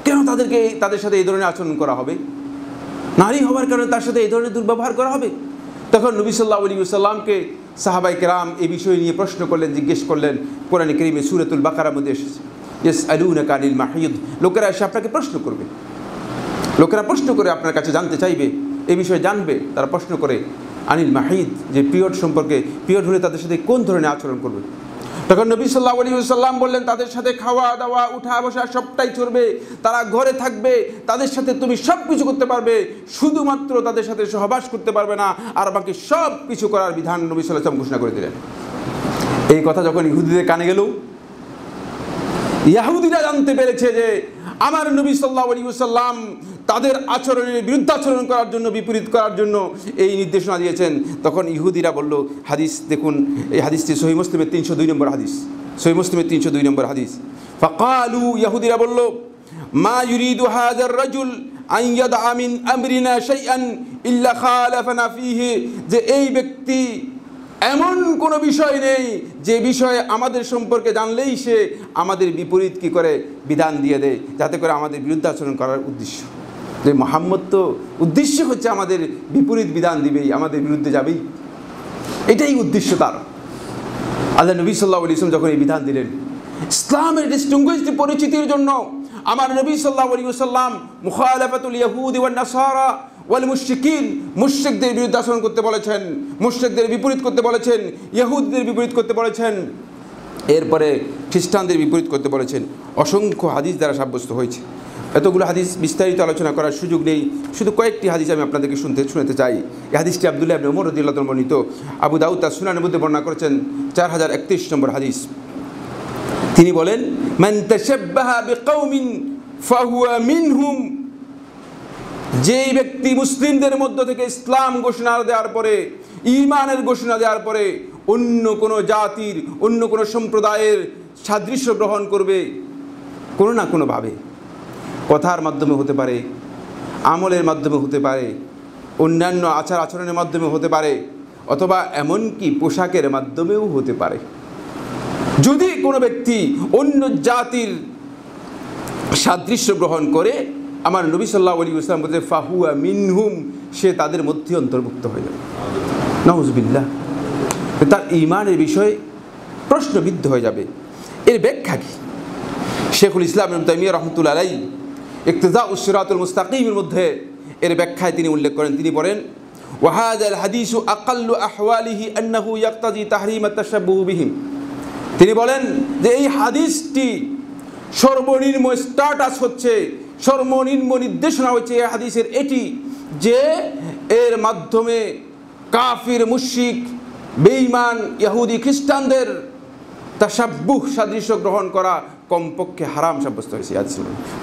Speaker 1: কেন তাদের সাথে এই ধরনের আচরণ করা হবে? নারী হওয়ার কারণে তার সাথে এই ধরনের দুর্ব্যবহার করা হবে? তখন নবী সাল্লাল্লাহু আলাইহি ওয়াসাল্লামকে সাহাবায়ে কেরাম এই বিষয় নিয়ে প্রশ্ন করলেন, জিজ্ঞেস করলেন। কোরআনে কারীমে সূরাতুল বাকারার মধ্যে এসেছে, ইয়াসআলুনাকা আনিল মাহিদ, লোকেরা এসে আপনাকে প্রশ্ন করবে, লোকেরা প্রশ্ন করে আপনার কাছে জানতে চাইবে, এই বিষয়ে জানবে। তারা প্রশ্ন করে আনিল মাহিদ, যে পিরিয়ড সম্পর্কে, পিরিয়ড হলে তাদের সাথে কোন ধরনের আচরণ করবে। তখন নবী সাল্লাল্লাহু আলাইহি ওয়াসাল্লাম বললেন, তাদের সাথে খাওয়া দাওয়া, উঠা বসা সবটাই চলবে, তারা ঘরে থাকবে, তাদের সাথে তুমি সব কিছু করতে পারবে, শুধুমাত্র তাদের সাথে সহবাস করতে পারবে না, আর বাকি সব কিছু করার বিধান নবী সাল্লাল্লাহু আলাইহি ওয়াসাল্লাম ঘোষণা করে দিলেন। এই কথা যখন ইহুদিদের কানে গেল, ইহুদিরা জানতে পেরেছে যে আমার নবী সাল্লাল্লাহু আলাইহি ওয়াসাল্লাম তাদের আচরণের বিরুদ্ধাচরণ করার জন্য, বিপরীত করার জন্য এই নির্দেশনা দিয়েছেন। তখন ইহুদিরা বলল, হাদিস দেখুন, এই হাদিসটি সহিহ মুসলিমের 302 নম্বর হাদিস, সহিহ মুসলিমের 302 নম্বর হাদিস। ফাকালু, ইহুদিরা বলল, মা ইউরিদু হাযার রাজুল আন ইয়াদআ মিন আমরিনা শাইআন ইল্লা খালাফানা ফীহি, যে এই ব্যক্তি এমন কোনো বিষয় নেই যে বিষয়ে আমাদের সম্পর্কে জানলেই সে আমাদের বিপরীত কি করে বিধান দিয়ে দেয়, যাতে করে আমাদের বিরুদ্ধাচরণ করার উদ্দেশ্য। যে মুহাম্মদ তো উদ্দেশ্য হচ্ছে আমাদের বিপরীত বিধান দিবেই, আমাদের বিরুদ্ধে যাবেই, এটাই উদ্দেশ্য তার। আল্লাহ নবী সাল্লাল্লাহু আলাইহি ওয়াসাল্লাম যখন এই বিধান দিলেন, ইসলামের ডিস্টিংগুইশড পরিচিতির জন্য আমার নবী সাল্লাল্লাহু আলাইহি ওয়াসাল্লাম মুখালাফাতুল ইয়াহুদি ওয়ান নাসারা ওয়াল মুশরিকিন, মুশরিকদের বিরুদ্ধে আচরণ করতে বলেছেন, মুশরিকদের বিপরীত করতে বলেছেন, ইহুদিদের বিপরীত করতে বলেছেন, এরপরে খ্রিস্টানদের বিপরীত করতে বলেছেন। অসংখ্য হাদিস দ্বারা সাব্যস্ত হয়েছে। এতগুলো হাদিস বিস্তারিত আলোচনা করার সুযোগ নেই, শুধু কয়েকটি হাদিস আমি আপনাদেরকে শুনাতে চাই। এই হাদিসটি আব্দুল্লাহ ইবনে উমর রাদিয়াল্লাহু আনহু বর্ণিত, আবু দাউদ তার সুনানের মধ্যে বর্ণনা করেছেন 4031 নম্বর হাদিস। তিনি বলেন, মান তাশাব্বাহা বিকাউমিন ফাহুয়া মিনহুম, যেই ব্যক্তি মুসলিমদের মধ্য থেকে ইসলাম ঘোষণা দেওয়ার পরে, ঈমানের ঘোষণা দেওয়ার পরে অন্য কোনো জাতির, অন্য কোনো সম্প্রদায়ের সাদৃশ্য গ্রহণ করবে, কোনো না কোনোভাবে, কথার মাধ্যমে হতে পারে, আমলের মাধ্যমে হতে পারে, অন্যান্য আচার আচরণের মাধ্যমে হতে পারে, অথবা এমনকি পোশাকের মাধ্যমেও হতে পারে। যদি কোনো ব্যক্তি অন্য জাতির সাদৃশ্য গ্রহণ করে, আমার নবী সাল্লাল্লাহু আলাইহি ওয়াসাল্লাম বলতে ফাহুয়া মিনহুম, সে তাদের মধ্যে অন্তর্ভুক্ত হয়ে যাবে। নাউযুবিল্লাহ, তার ঈমানের বিষয়ে প্রশ্নবিদ্ধ হয়ে যাবে। এর ব্যাখ্যা কি? শেখুল ইসলাম ইবনে তাইমিয়া রাহমাতুল্লাহ আলাইহি ইক্তিদাউস সিরাতুল মুস্তাকিমের মধ্যে এর ব্যাখ্যায় তিনি উল্লেখ করেন। তিনি বলেন, ওয়া হাযাল হাদিসু আকাল্লু আহওয়ালিহি আন্নাহু ইয়াক্তাজি তাহরিম আত-তাশাব্বুহ বিহিম। তিনি বলেন যে এই হাদিসটি সর্বনিম্ন স্ট্যাটাস হচ্ছে, সর্বনিম্ন নির্দেশনা হচ্ছে এই হাদিসের এটি, যে এর মাধ্যমে কাফির, মুশরিক, বেঈমান, ইহুদি, খ্রিস্টানদের তাশাব্বুহ, সাদৃশ্য গ্রহণ করা কমপক্ষে হারাম সাব্যস্ত হয়েছে।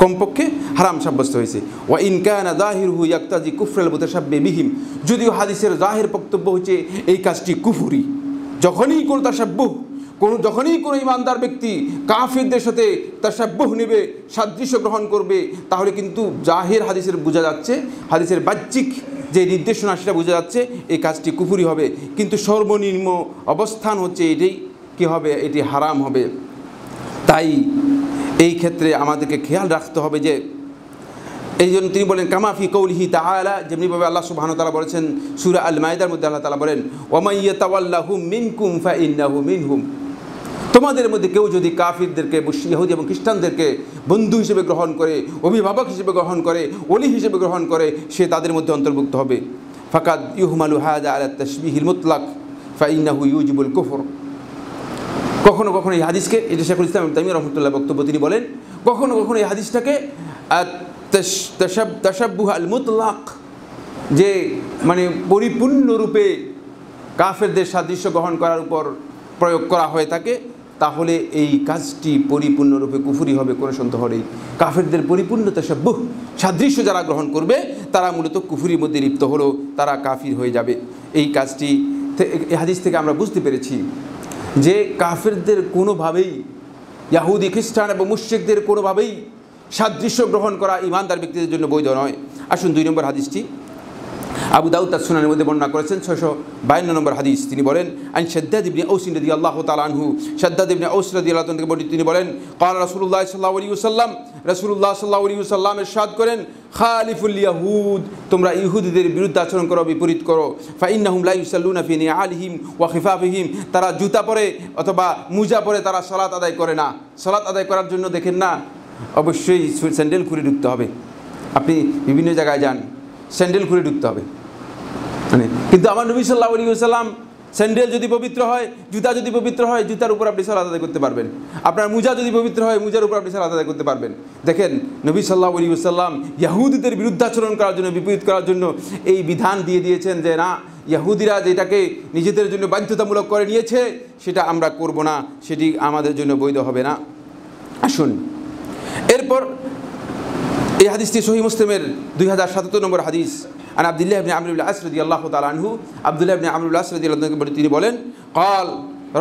Speaker 1: কমপক্ষে হারাম সাব্যস্ত হয়েছে। ওয়া ইন কানা যাহিরুহু ইয়াক্তাজি কুফরাল মুতাশাব্বিহ বিহিম, যদিও হাদিসের জাহির বক্তব্য হচ্ছে এই কাজটি কুফরি। যখনই কোনো তাশাব্বুহ, যখনই কোনো ইমানদার ব্যক্তি কাফিরদের সাথে তাশাব্বুহ নেবে, সাদৃশ্য গ্রহণ করবে, তাহলে কিন্তু জাহির হাদিসের বোঝা যাচ্ছে, হাদিসের বাহ্যিক যে নির্দেশনা সেটা বোঝা যাচ্ছে এই কাজটি কুফরি হবে। কিন্তু সর্বনিম্ন অবস্থান হচ্ছে এটাই কি হবে, এটি হারাম হবে। তাই এই ক্ষেত্রে আমাদেরকে খেয়াল রাখতে হবে যে এই জন্য তিনি বলেন কামাফি কৌলিহি তাআলা, যেমনিভাবে আল্লাহ সুবহানাহু ওয়া তাআলা বলেছেন সূরা আল মাইদার মধ্যে, আল্লাহ তাআলা বলেন ওয়ামান ইয়াতাওয়াল্লাহুম মিনকুম ফাইন্নাহু মিনহুম, তোমাদের মধ্যে কেউ যদি কাফিরদেরকে, ইহুদি এবং খ্রিস্টানদেরকে বন্ধু হিসেবে গ্রহণ করে, অভিভাবক হিসেবে গ্রহণ করে, ওলি হিসেবে গ্রহণ করে, সে তাদের মধ্যে অন্তর্ভুক্ত হবে। ফাকাদ ইউহমালু হাযা আলা তাশবিহিল মুতলাক ফাইন্নাহু ইউজিবুল কুফর। কখনো কখনো এই হাদিসকে, এটা শেখুল ইসলাম ইবনে তাইমিয়া রাহমাতুল্লাহ বক্তব্য, তিনি বলেন কখনো কখনো এই হাদিসটাকে তাশাব্বুহ আল মুতলাক, যে মানে পরিপূর্ণরূপে কাফেরদের সাদৃশ্য গ্রহণ করার উপর প্রয়োগ করা হয়ে থাকে, তাহলে এই কাজটি পরিপূর্ণরূপে কুফরি হবে, কোনো সন্দেহ নেই। কাফেরদের পরিপূর্ণ তাশাব্বুহ, সাদৃশ্য যারা গ্রহণ করবে তারা মূলত কুফরির মধ্যে লিপ্ত হলো, তারা কাফির হয়ে যাবে। এই কাজটি এই হাদিস থেকে আমরা বুঝতে পেরেছি যে কাফেরদের কোনোভাবেই, ইহুদি খ্রিস্টান এবং মুশরিকদের কোনোভাবেই সাদৃশ্য গ্রহণ করা ইমানদার ব্যক্তিদের জন্য বৈধ নয়। আসুন 2 নম্বর হাদিসটি আবু দাউদ তার সুনানের মধ্যে বর্ণনা করেছেন 652 নম্বর হাদিস। তিনি বলেন আন শাদ্দাদ ইবনে আউস রাদিয়াল্লাহু তাআলা আনহু, শাদ্দাদ ইবনে আউস রাদিয়াল্লাহু তাআলা থেকে বর্ণিত, তিনি বলেন ক্বালা রাসূলুল্লাহ সাল্লাল্লাহু আলাইহি ওয়াসাল্লাম, রাসূলুল্লাহ সাল্লাল্লাহু আলাইহি ওয়াসাল্লাম ইরশাদ করেন খালিফুল ইয়াহুদ, তোমরা ইহুদিদের বিরুদ্ধে আচরণ করো, বিপরীত করো। ফাইন্নাহুম লা ইউসাল্লুনা ফি নিআলিহিম ওয়া খিফাফিহিম, তারা জুতা পরে অথবা মুজা পরে তারা সালাত আদায় করে না। সালাত আদায় করার জন্য দেখেন না অবশ্যই স্যান্ডেল খুলে ঢুকতে হবে। আপনি বিভিন্ন জায়গায় যান, স্যান্ডেল খুলে ঢুকতে হবে মানে, কিন্তু আমার নবী সাল্লাল্লাহু আলাইহি ওয়াসাল্লাম স্যান্ডেল যদি পবিত্র হয়, জুতা যদি পবিত্র হয়, জুতার উপর আপনি সালাত আদায় করতে পারবেন। আপনার মুজা যদি পবিত্র হয়, মুজার উপর আপনি সালাত আদায় করতে পারবেন। দেখেন নবী সাল্লাল্লাহু আলাইহি ওয়াসাল্লাম ইহুদিদের বিরুদ্ধাচরণ করার জন্য, বিপরীত করার জন্য এই বিধান দিয়ে দিয়েছেন যে না, ইহুদিরা যেটাকে নিজেদের জন্য বাধ্যতামূলক করে নিয়েছে সেটা আমরা করব না, সেটি আমাদের জন্য বৈধ হবে না। আসুন এরপর এই হাদিসটি সহিহ মুসলিমের 2077 নম্বর হাদিস। আন আব্দুল্লাহ ইবনে আমর ইবনে আস রাদিয়াল্লাহু তাআলা আনহু, আব্দুল্লাহ ইবনে আমর ইবনে আস রাদিয়াল্লাহু তাআলা তিনি বলেন قال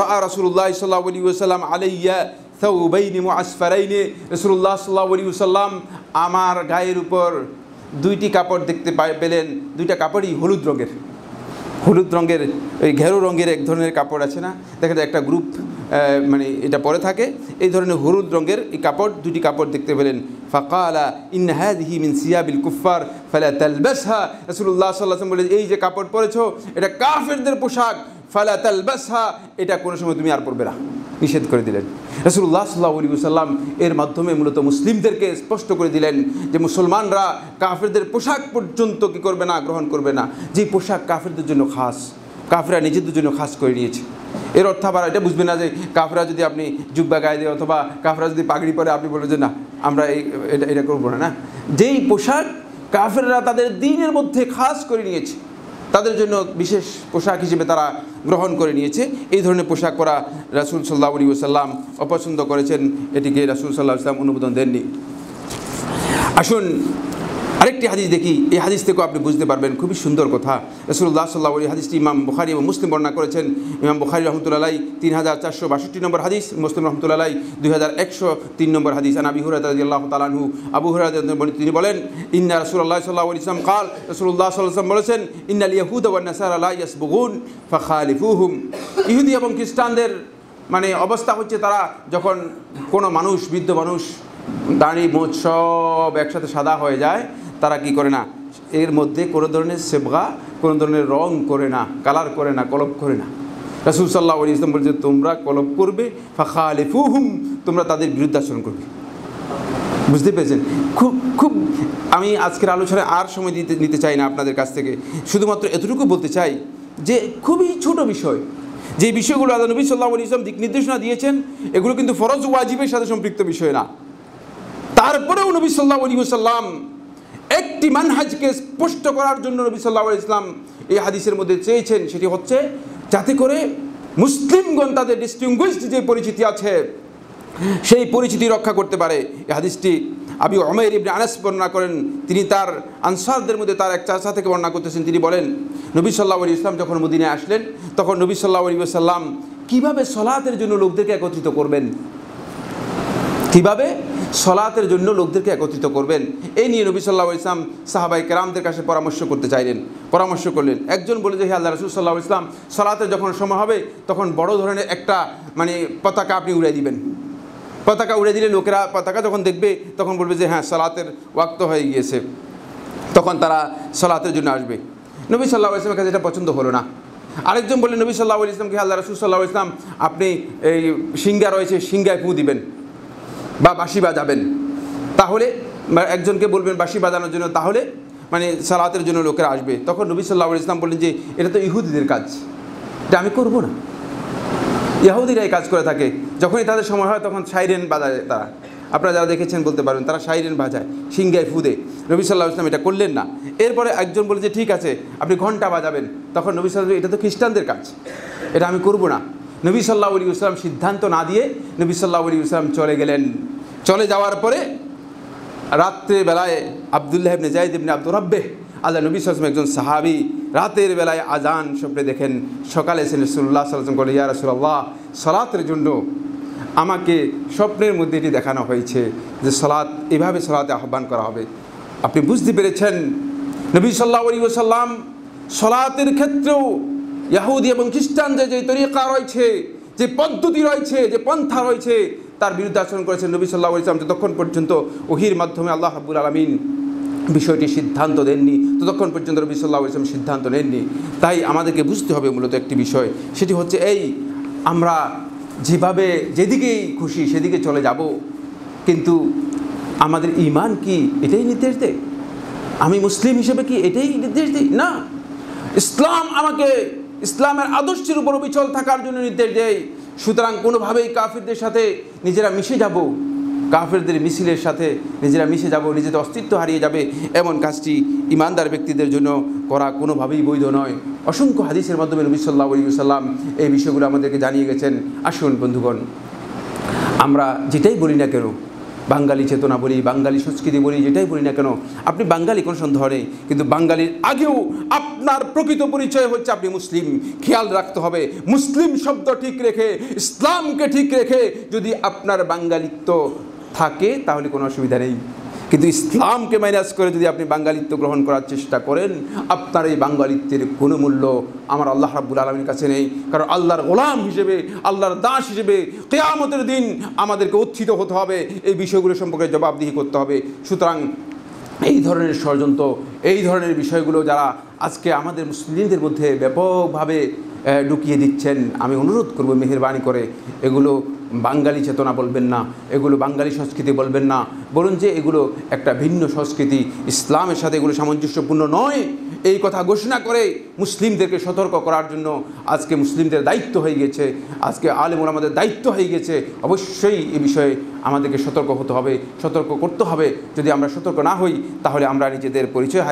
Speaker 1: রাআ রাসূলুল্লাহ সাল্লাল্লাহু আলাইহি ওয়াসাল্লাম আলাইয়া থাওবাইন মুআসফারাইন, রাসূলুল্লাহ সাল্লাল্লাহু আলাইহি ওয়াসাল্লাম আমার গায়ের উপর 2টি কাপড় দেখতে পেলেন। 2টা কাপড়ই হলুদ রঙের, হলুদ রঙের ওই ঘেরো রঙের এক ধরনের কাপড় আছে না, দেখা যায় একটা গ্রুপ মানে এটা পরে থাকে, এই ধরনের হলুদ রঙের এই কাপড়, 2টি কাপড় দেখতে পেলেন। ফাকালা ইন হাযিহি মিন সিয়াবিল কুফার ফালা তালবাসহা, রাসূলুল্লাহ সাল্লাল্লাহু আলাইহি ওয়াসাল্লাম বলেন এই যে কাপড় পরেছো এটা কাফেরদের পোশাক, ফালা তালবাসহা, এটা কোনো সময় তুমি আর পরবে না, নিষেধ করে দিলেন। রাসূলুল্লাহ সাল্লাল্লাহু আলাইহি ওয়াসাল্লাম এর মাধ্যমে মূলত মুসলিমদেরকে স্পষ্ট করে দিলেন যে মুসলমানরা কাফেরদের পোশাক পর্যন্ত কি করবে না, গ্রহণ করবে না, যে পোশাক কাফেরদের জন্য খাস, কাফেররা নিজেদের জন্য খাস করে নিয়েছে। এর অর্থ আবার এটা বুঝবে না যে কাফেররা যদি আপনি জুব্বা গায়ে দেয় অথবা কাফেররা যদি পাগড়ি পরে আপনি বলবেন যে না আমরা এটা করবো না। না, যেই পোশাক কাফেররা তাদের দ্বীনের মধ্যে খাস করে নিয়েছে, তাদের জন্য বিশেষ পোশাক হিসেবে তারা গ্রহণ করে নিয়েছে, এই ধরনের পোশাক পরা রাসূল সাল্লাল্লাহু আলাইহি ওয়াসাল্লাম অপছন্দ করেছেন, এটিকে রাসূল সাল্লাল্লাহু আলাইহি ওয়াসাল্লাম অনুমোদন দেননি। আসুন আরেকটি হাদিস দেখি, এই হাদিস থেকেও আপনি বুঝতে পারবেন খুবই সুন্দর কথা। রাসূলুল্লাহ সাল্লাল্লাহু আলাইহি হাদিসটি ইমাম বুখারী এবং মুসলিম বর্ণনা করেছেন। ইমাম বুখারী রাহমাতুল্লাহি আলাইহি 3462 নম্বর হাদিস, মুসলিম রাহমাতুল্লাহি আলাইহি 2103 নম্বর হাদিস। আন আবি হুরায়রা রাদিয়াল্লাহু তাআলা আনহু, আবু হুরায়রা তিনি বলেন ইন্না রাসূলুল্লাহ সাল্লাল্লাহু আলাইহি ওয়াসাল্লাম قال, রাসূলুল্লাহ সাল্লাল্লাহু আলাইহি ওয়াসাল্লাম বলেছেন ইন্নাল ইয়াহুদা ওয়ান নাসারা লা ইয়াসবুগুন ফাখালিফুহুম, ইহুদি এবং খ্রিস্টানদের মানে অবস্থা হচ্ছে তারা যখন কোনো মানুষ, বৃদ্ধ মানুষ, দাড়ি মোচ সব একসাথে সাদা হয়ে যায়, তারা কি করে না, এর মধ্যে কোনো ধরনের সেবগা, কোনো ধরনের রং করে না, কালার করে না, কলপ করে না। রাসূল সাল্লাল্লাহু আলাইহি ওয়াসাল্লাম বলছে তোমরা কলপ করবে, ফাখালিফুহুম, তোমরা তাদের বিরুদ্ধে আচরণ করবে। বুঝতে পেরেছেন? খুব আমি আজকের আলোচনায় আর সময় নিতে চাই না আপনাদের কাছ থেকে, শুধুমাত্র এতটুকু বলতে চাই যে খুবই ছোট বিষয়, যে বিষয়গুলো আল্লাহ নবী সাল্লাল্লাহু আলাইহি ওয়াসাল্লাম দিক নির্দেশনা দিয়েছেন এগুলো কিন্তু ফরজ ওয়াজিবের সাথে সম্পৃক্ত বিষয় না। তারপরেও নবী সাল্লাল্লাহু আলাইহি ওয়াসাল্লাম একটি মানহাজকে স্পষ্ট করার জন্য নবী সাল্লাল্লাহু আলাইহি ওয়াসাল্লাম এই হাদিসের মধ্যে চেয়েছেন, সেটি হচ্ছে যাতে করে মুসলিমগণ তাদের ডিস্টিংগুইশড যে পরিচিতি আছে সেই পরিচিতি রক্ষা করতে পারে। এই হাদিসটি আবু উমাইর ইবনে আনাস বর্ণনা করেন, তিনি তার আনসারদের মধ্যে তার এক চাচা থেকে বর্ণনা করতেছেন। তিনি বলেন নবী সাল্লাল্লাহু আলাইহি ওয়াসাল্লাম যখন মদিনায় আসলেন তখন নবী সাল্লাল্লাহু আলাইহি ওয়াসাল্লাম কিভাবে সলাতের জন্য লোকদেরকে একত্রিত করবেন, কিভাবে সলাতের জন্য লোকদেরকে একত্রিত করবেন, এই নিয়ে নবী সাল্লাল্লাহু আলাইহি ওয়াসাল্লাম সাহাবায়ে কেরামদের কাছে পরামর্শ করলেন। একজন বলে যে হে আল্লাহ রাসূল সাল্লাল্লাহু আলাইহি ওয়াসাল্লাম, সলাতের যখন সময় হবে তখন বড় ধরনের একটা পতাকা আপনি উড়িয়ে দিবেন। পতাকা উড়িয়ে দিলে লোকেরা পতাকা যখন দেখবে তখন বলবে যে হ্যাঁ, সলাতের ওয়াক্ত হয়ে গিয়েছে, তখন তারা সলাতের জন্য আসবে। নবী সাল্লাল্লাহু আলাইহি ওয়াসাল্লামের কাছে এটা পছন্দ হলো না। আরেকজন বললেন নবী সাল্লাল্লাহু আলাইহি ওয়াসাল্লামকে, আল্লাহ রাসূল সাল্লাল্লাহু আলাইহি ওয়াসাল্লাম, আপনি এই সিংহা রয়েছে, সিংহায় ফু দিবেন বা বাঁশি বাজাবেন, তাহলে একজনকে বলবেন বাঁশি বাজানোর জন্য, তাহলে সালাতের জন্য লোকেরা আসবে। তখন নবী সাল্লাল্লাহু আলাইহি ওয়াসাল্লাম বললেন যে এটা তো ইহুদিদের কাজ, এটা আমি করব না। ইহুদিরা এই কাজ করে থাকে, যখনই তাদের সময় হয় তখন সাইরেন বাজায় তারা। আপনারা যারা দেখেছেন বলতে পারবেন, তারা সাইরেন বাজায়, সিংহায় ফু দেয়। নবী সাল্লাল্লাহু আলাইহি ওয়াসাল্লাম এটা করলেন না। এরপরে একজন বলে যে ঠিক আছে, আপনি ঘন্টা বাজাবেন। তখন নবী সাল্লাল্লাহু আলাইহি ওয়াসাল্লাম, এটা তো খ্রিস্টানদের কাজ, এটা আমি করব না। নবী সাল্লাল্লাহু আলাইহি ওয়াসাল্লাম সিদ্ধান্ত না দিয়ে নবী সাল্লাল্লাহু আলাইহি ওয়াসাল্লাম চলে গেলেন। চলে যাওয়ার পরে রাত্রেবেলায় আব্দুল্লাহ ইবনে যায়েদ ইবনে আব্দুর রাব্বিহ, আল্লাহ নবী সাল্লাল্লাহু আলাইহি ওয়াসাল্লাম, একজন সাহাবী, রাতের বেলায় আজান স্বপ্নে দেখেন। সকালে এসে রাসূলুল্লাহ সাল্লাল্লাহু আলাইহি ওয়াসাল্লাম বলে, ইয়া রাসূলুল্লাহ, সালাতের জন্য আমাকে স্বপ্নের মধ্যে এটি দেখানো হয়েছে যে এভাবে সালাতে আহ্বান করা হবে। আপনি বুঝতে পেরেছেন, নবী সাল্লাল্লাহু আলাইহি ওয়াসাল্লাম সালাতের ক্ষেত্রেও ইহুদি এবং খ্রিস্টানদের যে তরিকা রয়েছে, যে পদ্ধতি রয়েছে, যে পন্থা রয়েছে, তার বিরুদ্ধে আচরণ করেছেন নবী সাল্লাল্লাহু আলাইহি ওয়াসাল্লাম। যতক্ষণ পর্যন্ত ওহীর মাধ্যমে আল্লাহ রাব্বুল আলামিন বিষয়টি সিদ্ধান্ত দেননি, ততক্ষণ পর্যন্ত নবী সাল্লাল্লাহু আলাইহি ওয়াসাল্লাম সিদ্ধান্ত নেননি। তাই আমাদেরকে বুঝতে হবে মূলত একটি বিষয়, সেটি হচ্ছে এই, আমরা যেভাবে যেদিকেই খুশি সেদিকে চলে যাব, কিন্তু আমাদের ঈমান কি এটাই নির্দেশ দেয়? আমি মুসলিম হিসেবে কি এটাই নির্দেশ দিই? না, ইসলাম আমাকে ইসলামের আদর্শের উপর অবিচল থাকার জন্য নির্দেশ দেয়। সুতরাং কোনোভাবেই কাফিরদের সাথে নিজেরা মিশে যাব, কাফিরদের মিছিলের সাথে নিজেরা মিশে যাব, নিজেদের অস্তিত্ব হারিয়ে যাবে, এমন কাজটি ইমানদার ব্যক্তিদের জন্য করা কোনোভাবেই বৈধ নয়। অসংখ্য হাদিসের মাধ্যমে নবী সাল্লাল্লাহু আলাইহি ওয়াসাল্লাম এই বিষয়গুলো আমাদেরকে জানিয়ে গেছেন। আসুন বন্ধুগণ, আমরা যেটাই বলি না কেন, বাঙালি চেতনা বলি, বাঙালি সংস্কৃতি বলি, যেটাই বলি না কেন, আপনি বাঙালি কোনো সন্দেহ নেই, কিন্তু বাঙালির আগেও আপনার প্রকৃত পরিচয় হচ্ছে আপনি মুসলিম। খেয়াল রাখতে হবে, মুসলিম শব্দ ঠিক রেখে, ইসলামকে ঠিক রেখে যদি আপনার বাঙালিত্ব থাকে তাহলে কোনো অসুবিধা নেই, কিন্তু ইসলামকে মাইনাস করে যদি আপনি বাঙালিত্ব গ্রহণ করার চেষ্টা করেন, আপনার এই বাঙালিত্বের কোনো মূল্য আমার আল্লাহ রাব্বুল আলামিনের কাছে নেই। কারণ আল্লাহর গোলাম হিসেবে, আল্লাহর দাস হিসেবে কিয়ামতের দিন আমাদেরকে উত্থিত হতে হবে, এই বিষয়গুলো সম্পর্কে জবাবদিহি করতে হবে। সুতরাং এই ধরনের ষড়যন্ত্র, এই ধরনের বিষয়গুলো যারা আজকে আমাদের মুসলিমদের মধ্যে ব্যাপকভাবে ঢুকিয়ে দিচ্ছেন, আমি অনুরোধ করব মেহেরবানি করে এগুলো বাঙালি চেতনা বলবেন না, এগুলো বাঙালি সংস্কৃতি বলবেন না, বলুন যে এগুলো একটা ভিন্ন সংস্কৃতি, ইসলামের সাথে এগুলো সামঞ্জস্যপূর্ণ নয়, এই কথা ঘোষণা করে মুসলিমদেরকে সতর্ক করার জন্য আজকে মুসলিমদের দায়িত্ব হয়ে গেছে, আজকে আলেম ওলামাদের দায়িত্ব হয়ে গেছে। অবশ্যই এই বিষয়ে আমাদেরকে সতর্ক হতে হবে, সতর্ক করতে হবে। যদি আমরা সতর্ক না হই তাহলে আমরা নিজেদের পরিচয়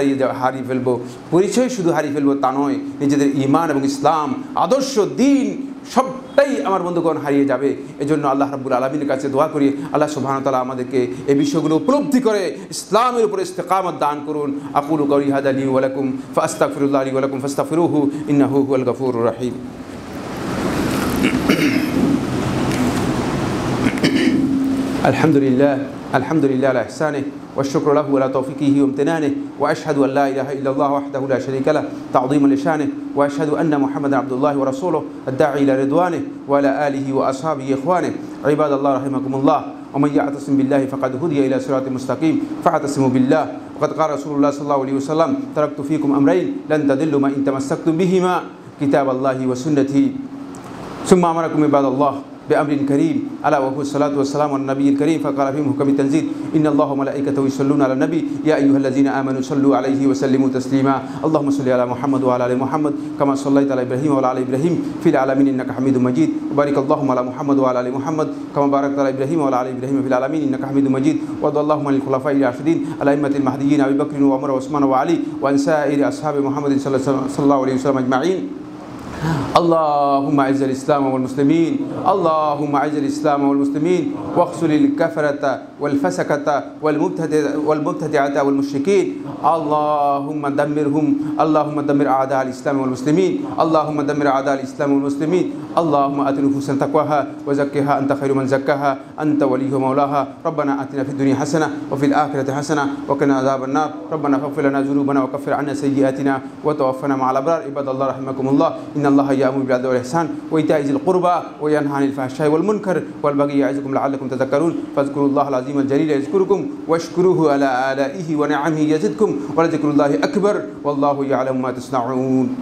Speaker 1: হারিয়ে ফেলবো। পরিচয় শুধু হারিয়ে ফেলবো তা নয়, নিজেদের ঈমান এবং ইসলাম, আদর্শ, দ্বীন সবটাই আমার বন্ধুগণ হারিয়ে যাবে। এজন্য আল্লাহ রাব্বুল আলামিনের কাছে দোয়া করি, আল্লাহ সুবহানাহু ওয়া তাআলা আমাদেরকে এই বিষয়গুলো উপলব্ধি করে ইসলামের উপরে ইস্তেকামত দান করুন। আকুলু কওলি হাযা লি ওয়া লাকুম ফাস্তাগফিরুল্লাহ লি ওয়া লাকুম ফাস্তাগফিরুহু ইন্নাহু হুয়াল গফুরুর রহিম। আলহামদুলিল্লাহ আলা ইহসানিহি والشكر له على توفيقه وامتنانه وأشهد أن لا إله إلا الله وحده لا شريك له تعظيما لشانه وأشهد أن محمدا عبد الله ورسوله الداعي إلى رضوانه وعلى آله وأصحابه إخوانه. عباد الله رحمكم الله، ومن يعتصم بالله فقد هدي إلى صراط مستقيم فاعتصموا بالله. وقد قال رسول الله صلى الله عليه وسلم تركت فيكم أمرين لن تضلوا ما إن تمسكتم بهما كتاب الله وسنتي. ثم أمركم عباد الله بأمر كريم ألا وهو الصلاة والسلام على النبي الكريم، فقال في محكم التنزيل إن الله وملائكته يصلون على النبي يا أيها الذين آمنوا صلوا عليه وسلموا تسليما. اللهم صل على محمد وعلى آل محمد كما صليت على إبراهيم وعلى آل إبراهيم في العالمين إنك حميد مجيد. وبارك اللهم على محمد وعلى آل محمد كما باركت على إبراهيم وعلى آل إبراهيم في العالمين إنك حميد مجيد. وارض اللهم عن الخلفاء الراشدين الأئمة المهديين أبي بكر وعمر وعثمان وعلي وعن سائر أصحاب محمد صلى الله عليه وسلم أجمعين. اللهم اعز الإسلام والمسلمين، اللهم اعز الإسلام والمسلمين واخذل الكفرة والفسقة والمبتدعة والمشركين. اللهم دمرهم، اللهم دمر أعداء الإسلام والمسلمين، اللهم دمر أعداء الإسلام والمسلمين، اللهم آت نفوسنا تقواها وزكها أنت خير من زكاها أنت وليها ومولاها ربنا آتنا في الدنيا حسنة وفي الآخرة حسنة وقنا عذاب النار ربنا فاغفر لنا ذنوبنا وكفر عنا سيئاتنا وتوفنا مع الأبرار عباد الله رحمكم الله إن الله يأمر بالعدل والإحسان وإيتاء ذي القربى وينهى عن الفحشاء والمنكر والبغي يعظكم لعلكم تذكرون فاذكروا الله العظيم الجليل يذكركم واشكروه على آلائه ونعمه يزدكم ولذكر الله أكبر والله يعلم ما تصنعون